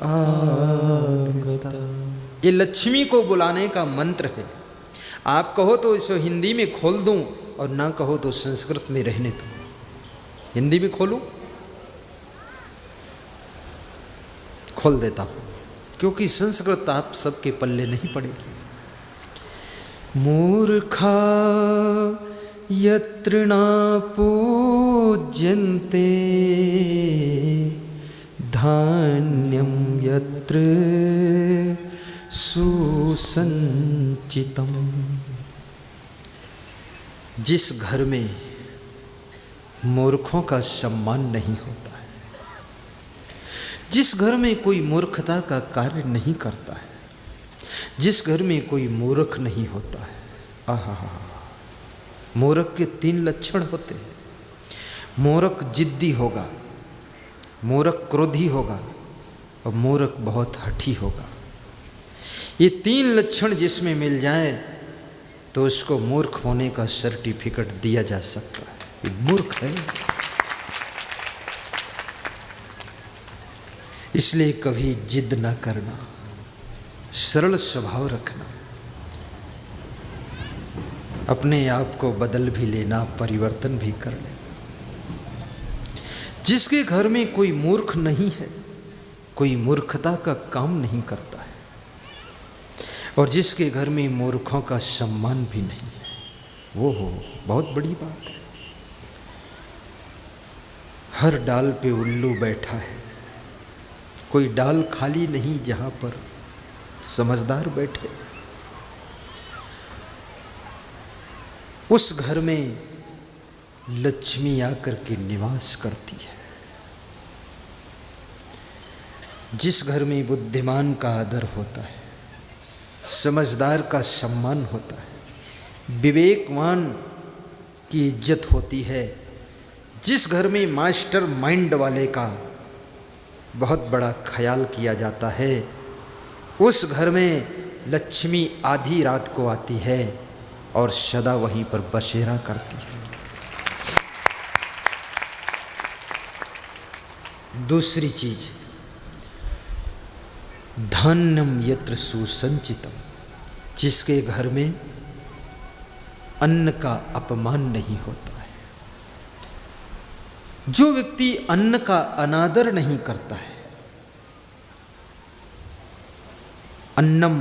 आगता, ये लक्ष्मी को बुलाने का मंत्र है। आप कहो तो इसे हिंदी में खोल दूं, और ना कहो तो संस्कृत में रहने दो। हिंदी में खोलूं? खोल देता हूं, क्योंकि संस्कृत आप सबके पल्ले नहीं पड़ेगी। मूर्खा यत्र न पूज्यन्ते, धान्यम यत्र सुसंचितम। जिस घर में मूर्खों का सम्मान नहीं होता है, जिस घर में कोई मूर्खता का कार्य नहीं करता है, जिस घर में कोई मूर्ख नहीं होता है, आहा, मूर्ख के 3 लक्षण होते हैं। मूर्ख जिद्दी होगा, मूर्ख क्रोधी होगा, और मूर्ख बहुत हठी होगा। ये 3 लक्षण जिसमें मिल जाए तो उसको मूर्ख होने का सर्टिफिकेट दिया जा सकता है। ये मूर्ख है। इसलिए कभी जिद न करना, सरल स्वभाव रखना, अपने आप को बदल भी लेना, परिवर्तन भी कर लेना। जिसके घर में कोई मूर्ख नहीं है, कोई मूर्खता का काम नहीं करता है, और जिसके घर में मूर्खों का सम्मान भी नहीं है, वो हो बहुत बड़ी बात है। हर डाल पे उल्लू बैठा है, कोई डाल खाली नहीं जहां पर समझदार बैठे। उस घर में लक्ष्मी आकर के निवास करती है। जिस घर में बुद्धिमान का आदर होता है, समझदार का सम्मान होता है, विवेकवान की इज्जत होती है, जिस घर में मास्टर माइंड वाले का बहुत बड़ा ख्याल किया जाता है, उस घर में लक्ष्मी आधी रात को आती है और सदा वहीं पर बसेरा करती है। दूसरी चीज, धान्यम यत्र सुसंचितम, जिसके घर में अन्न का अपमान नहीं होता है। जो व्यक्ति अन्न का अनादर नहीं करता है, अन्नम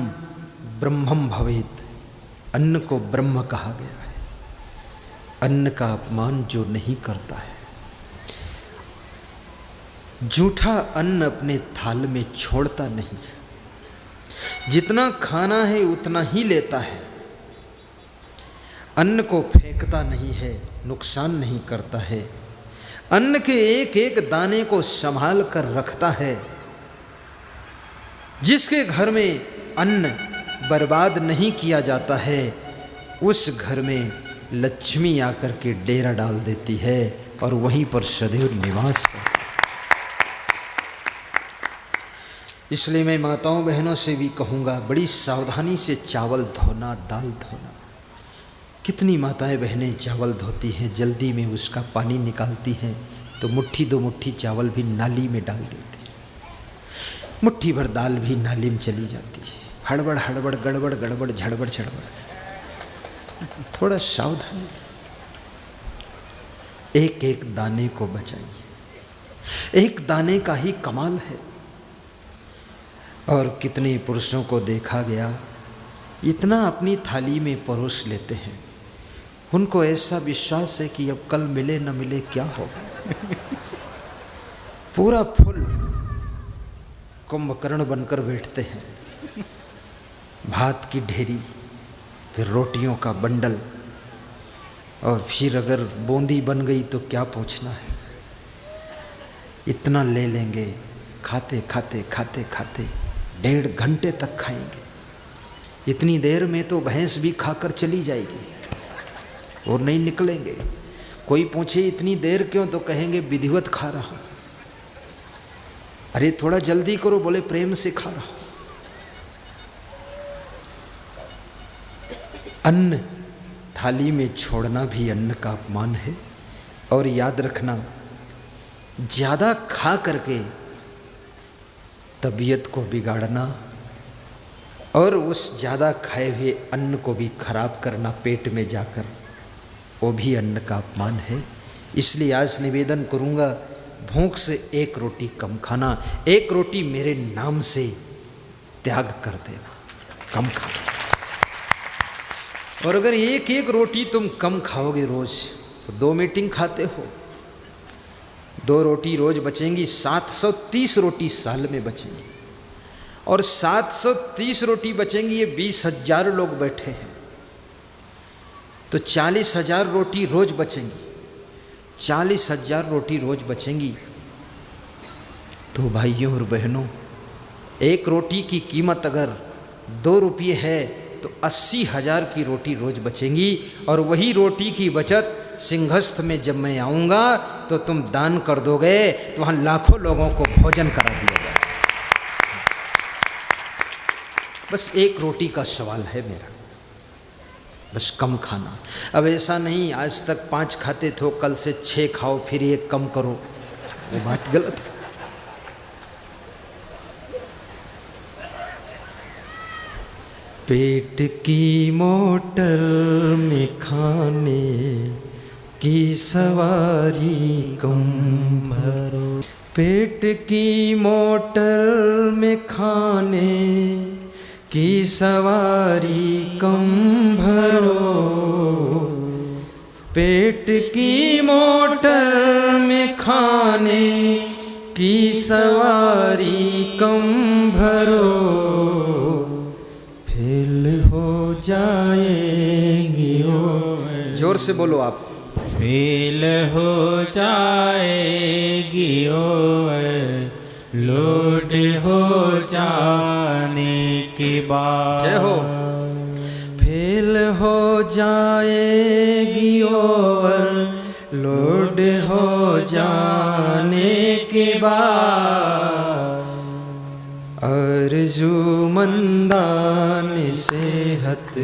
ब्रह्मम भवेत्, अन्न को ब्रह्म कहा गया है। अन्न का अपमान जो नहीं करता है, झूठा अन्न अपने थाल में छोड़ता नहीं है, जितना खाना है उतना ही लेता है, अन्न को फेंकता नहीं है, नुकसान नहीं करता है, अन्न के एक एक दाने को संभाल कर रखता है। जिसके घर में अन्न बर्बाद नहीं किया जाता है, उस घर में लक्ष्मी आकर के डेरा डाल देती है और वहीं पर सदैव निवास करती है। इसलिए मैं माताओं बहनों से भी कहूँगा, बड़ी सावधानी से चावल धोना, दाल धोना। कितनी माताएं बहनें चावल धोती हैं, जल्दी में उसका पानी निकालती हैं, तो मुट्ठी दो मुट्ठी चावल भी नाली में डाल देती हैं। मुट्ठी भर दाल भी नाली में चली जाती है। हड़बड़ हड़बड़ गड़बड़ गड़बड़ झड़बड़ झड़बड़। थोड़ा सावधान, एक एक दाने को बचाइए। एक दाने का ही कमाल है। और कितने पुरुषों को देखा गया इतना अपनी थाली में परोस लेते हैं, उनको ऐसा विश्वास है कि अब कल मिले न मिले क्या होगा। पूरा फुल कुंभकर्ण बनकर बैठते हैं। भात की ढेरी, फिर रोटियों का बंडल, और फिर अगर बूंदी बन गई तो क्या पूछना है। इतना ले लेंगे, खाते खाते खाते खाते 1.5 घंटे तक खाएंगे। इतनी देर में तो भैंस भी खाकर चली जाएगी और नहीं निकलेंगे। कोई पूछे इतनी देर क्यों, तो कहेंगे विधिवत खा रहा हूं। अरे थोड़ा जल्दी करो, बोले प्रेम से खा रहा हूं। अन्न थाली में छोड़ना भी अन्न का अपमान है। और याद रखना, ज्यादा खा करके तबीयत को बिगाड़ना और उस ज्यादा खाए हुए अन्न को भी खराब करना पेट में जाकर, वो भी अन्न का अपमान है। इसलिए आज निवेदन करूंगा, भूख से 1 रोटी कम खाना, 1 रोटी मेरे नाम से त्याग कर देना, कम खाना। और अगर 1-1 रोटी तुम कम खाओगे रोज, तो 2 मीटिंग खाते हो, 2 रोटी रोज बचेंगी, 730 रोटी साल में बचेंगी। और 730 रोटी बचेंगी, ये 20,000 लोग बैठे हैं, तो 40,000 रोटी रोज बचेंगी। 40,000 रोटी रोज बचेंगी। तो भाइयों और बहनों, 1 रोटी की कीमत अगर 2 रुपये है तो 80,000 की रोटी रोज बचेंगी। और वही रोटी की बचत सिंहस्थ में जब मैं आऊँगा तो तुम दान कर दोगे, तो वहाँ लाखों लोगों को भोजन करा दिया जाए। बस 1 रोटी का सवाल है मेरा, बस कम खाना। अब ऐसा नहीं आज तक 5 खाते थे, कल से 6 खाओ, फिर 1 कम करो, वो बात गलत है। पेट की मोटर में खाने की सवारी कम भरो, पेट की मोटर में खाने की सवारी कम भरो, पेट की मोटर में खाने की सवारी कम भरो, फेल हो जाएगी ओ। जोर से बोलो आप। फेल हो जाएगी ओ, लोड हो जाने के बाद। जय हो। फेल हो जाएगी ओवर, लोड हो जाने के बाद, आरज़ू मंदान सेहत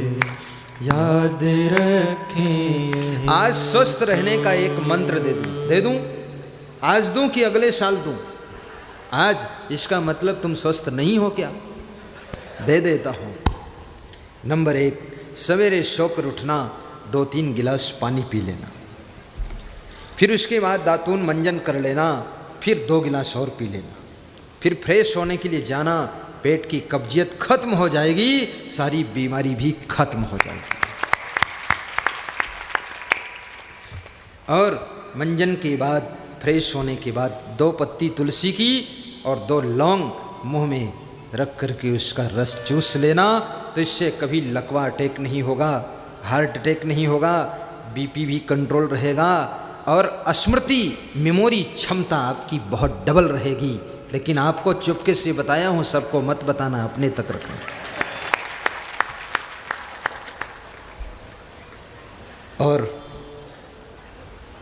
याद रखें। आज स्वस्थ रहने का एक मंत्र दे दूं? आज दूं कि अगले साल दूं? आज। इसका मतलब तुम स्वस्थ नहीं हो क्या? दे देता हूं। नंबर 1, सवेरे सोकर उठना, 2-3 गिलास पानी पी लेना, फिर उसके बाद दातून मंजन कर लेना, फिर 2 गिलास और पी लेना, फिर फ्रेश होने के लिए जाना। पेट की कब्जियत खत्म हो जाएगी, सारी बीमारी भी खत्म हो जाएगी। और मंजन के बाद, फ्रेश होने के बाद 2 पत्ती तुलसी की और 2 लौंग मुंह में रख करके उसका रस चूस लेना। तो इससे कभी लकवा अटैक नहीं होगा, हार्ट अटैक नहीं होगा, बीपी भी कंट्रोल रहेगा और स्मृति मेमोरी क्षमता आपकी बहुत डबल रहेगी। लेकिन आपको चुपके से बताया हूँ, सबको मत बताना, अपने तक रखना। और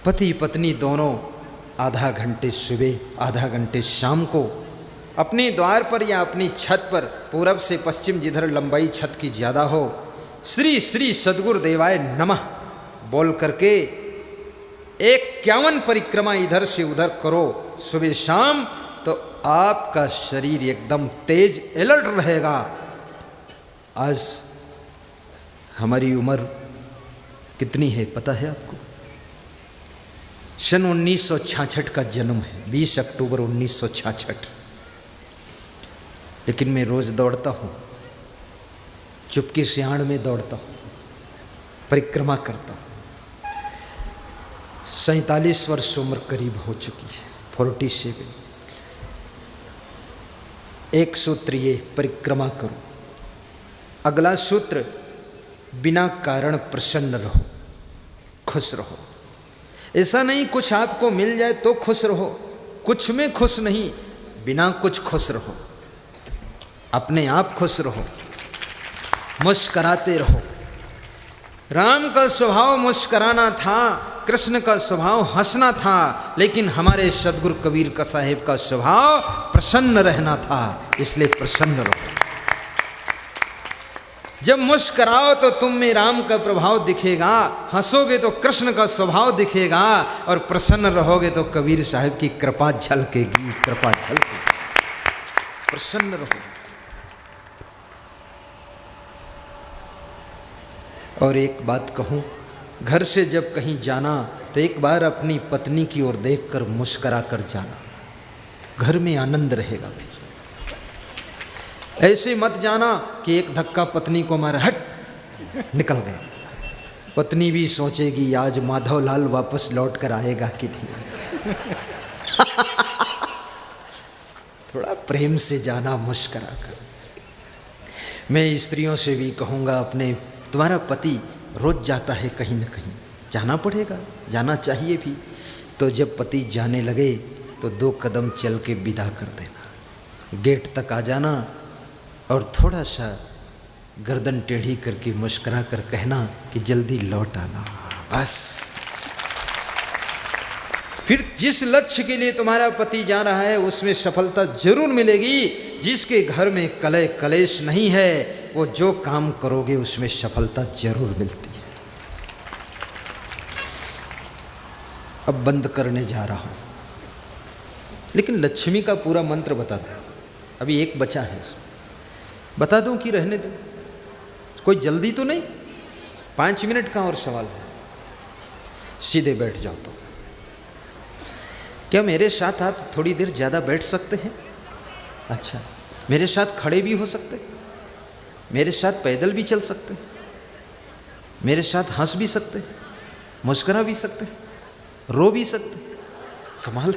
पति पत्नी दोनों आधा घंटे सुबह आधा घंटे शाम को अपने द्वार पर या अपनी छत पर, पूरब से पश्चिम जिधर लंबाई छत की ज़्यादा हो, श्री श्री सद्गुरुदेवाय नमः बोल करके 51 परिक्रमा इधर से उधर करो सुबह शाम। तो आपका शरीर एकदम तेज अलर्ट रहेगा। आज हमारी उम्र कितनी है पता है आपको? सन 1966 का जन्म है, 20 अक्टूबर 1966। लेकिन मैं रोज दौड़ता हूँ, चुपके से आड़ में दौड़ता हूँ, परिक्रमा करता हूँ। 47 वर्ष उम्र करीब हो चुकी है, 47। एक सूत्र ये, परिक्रमा करो। अगला सूत्र, बिना कारण प्रसन्न रहो, खुश रहो। ऐसा नहीं कुछ आपको मिल जाए तो खुश रहो, कुछ में खुश नहीं, बिना कुछ खुश रहो, अपने आप खुश रहो, मुस्कराते रहो। राम का स्वभाव मुस्कराना था, कृष्ण का स्वभाव हंसना था, लेकिन हमारे सदगुरु कबीर का साहेब का स्वभाव प्रसन्न रहना था, इसलिए प्रसन्न रहो। जब मुस्कराओ तो तुम में राम का प्रभाव दिखेगा, हंसोगे तो कृष्ण का स्वभाव दिखेगा, और प्रसन्न रहोगे तो कबीर साहब की कृपा झलकेगी, कृपा झलकेगी। प्रसन्न रहो। और एक बात कहूँ, घर से जब कहीं जाना तो एक बार अपनी पत्नी की ओर देखकर मुस्करा कर जाना, घर में आनंद रहेगा। फिर ऐसे मत जाना कि एक धक्का पत्नी को मारा, हट निकल गए। पत्नी भी सोचेगी आज माधवलाल वापस लौट कर आएगा कि नहीं। थोड़ा प्रेम से जाना, मुस्करा कर। मैं स्त्रियों से भी कहूँगा, अपने तुम्हारा पति रोज जाता है कहीं न कहीं, जाना पड़ेगा, जाना चाहिए भी, तो जब पति जाने लगे तो 2 कदम चल के विदा कर देना, गेट तक आ जाना और थोड़ा सा गर्दन टेढ़ी करके मुस्कुरा कर कहना कि जल्दी लौट आना, बस। फिर जिस लक्ष्य के लिए तुम्हारा पति जा रहा है उसमें सफलता जरूर मिलेगी। जिसके घर में कलह कलेश नहीं है, वो जो काम करोगे उसमें सफलता जरूर मिलती है। अब बंद करने जा रहा हूं, लेकिन लक्ष्मी का पूरा मंत्र बता दूं। अभी एक बचा है, बता दूं कि रहने दूं? कोई जल्दी तो नहीं, 5 मिनट का और सवाल है। सीधे बैठ जाओ तो क्या मेरे साथ आप थोड़ी देर ज़्यादा बैठ सकते हैं? अच्छा, मेरे साथ खड़े भी हो सकते हैं, मेरे साथ पैदल भी चल सकते हैं, मेरे साथ हंस भी सकते हैं, मुस्कुरा भी सकते हैं, रो भी सकते हैं। कमाल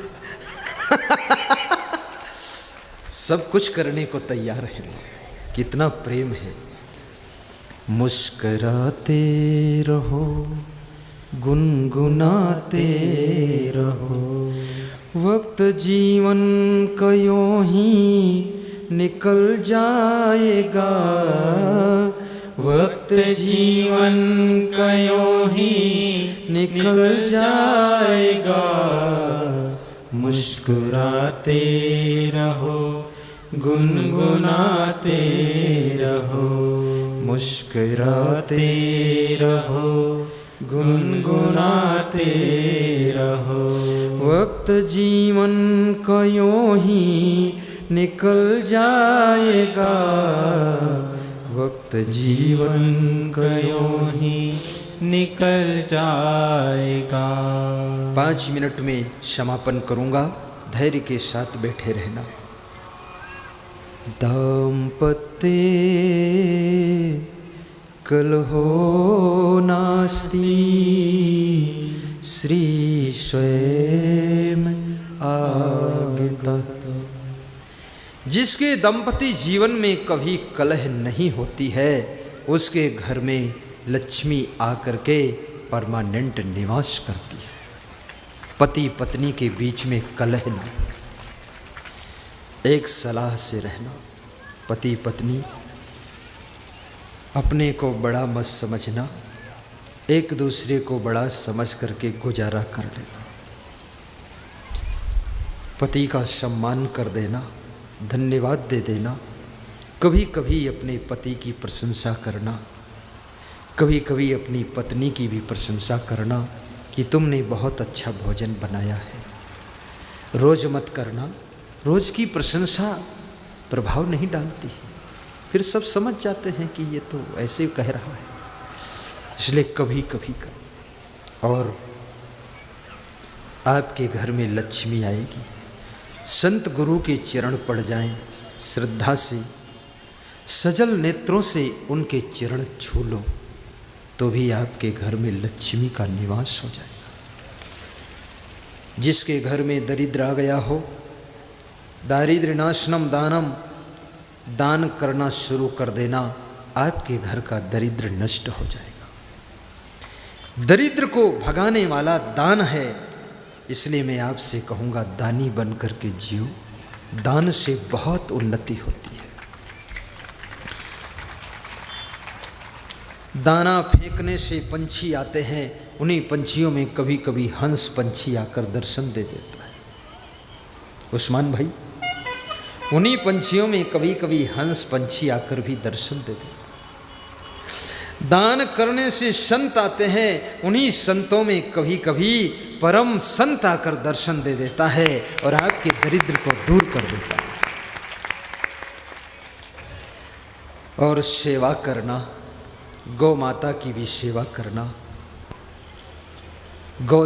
सब कुछ करने को तैयार है, कितना प्रेम है। मुस्कुराते रहो, गुनगुनाते रहो, वक्त जीवन का यूं ही निकल जाएगा, वक्त जीवन का यूं ही निकल जाएगा। मुस्कुराते रहो, गुनगुनाते रहो, मुस्कुराते रहो, गुनगुनाते रहो। वक्त जीवन का यूं ही निकल जाएगा, वक्त जीवन का यूं ही निकल जाएगा। 5 मिनट में समापन करूंगा, धैर्य के साथ बैठे रहना। दाम्पत्ये कलहो नास्ति, श्री स्वयं आगता। जिसके दंपति जीवन में कभी कलह नहीं होती है, उसके घर में लक्ष्मी आकर के परमानेंट निवास करती है। पति पत्नी के बीच में कलह न, एक सलाह से रहना। पति पत्नी अपने को बड़ा मत समझना, एक दूसरे को बड़ा समझ करके गुजारा कर लेना। पति का सम्मान कर देना, धन्यवाद दे देना। कभी कभी अपने पति की प्रशंसा करना, कभी कभी अपनी पत्नी की भी प्रशंसा करना कि तुमने बहुत अच्छा भोजन बनाया है। रोज मत करना, रोज की प्रशंसा प्रभाव नहीं डालती, फिर सब समझ जाते हैं कि ये तो ऐसे कह रहा है। इसलिए कभी कभी कर, और आपके घर में लक्ष्मी आएगी। संत गुरु के चरण पड़ जाएं, श्रद्धा से सजल नेत्रों से उनके चरण छू लो, तो भी आपके घर में लक्ष्मी का निवास हो जाएगा। जिसके घर में दरिद्र आ गया हो, दारिद्र्य नाशनम दानम, दान करना शुरू कर देना, आपके घर का दरिद्र नष्ट हो जाएगा। दरिद्र को भगाने वाला दान है, इसलिए मैं आपसे कहूँगा दानी बन करके जियो। दान से बहुत उन्नति होती है। दाना फेंकने से पंछी आते हैं, उन्हीं पंछियों में कभी कभी हंस पंछी आकर दर्शन दे देता है। उस्मान भाई, उन्हीं पंछियों में कभी कभी हंस पंछी आकर भी दर्शन दे देता है। दान करने से संत आते हैं, उन्हीं संतों में कभी कभी परम संत आकर दर्शन दे देता है और आपके दरिद्र को दूर कर देता है। और सेवा करना, गौ माता की भी सेवा करना, गौ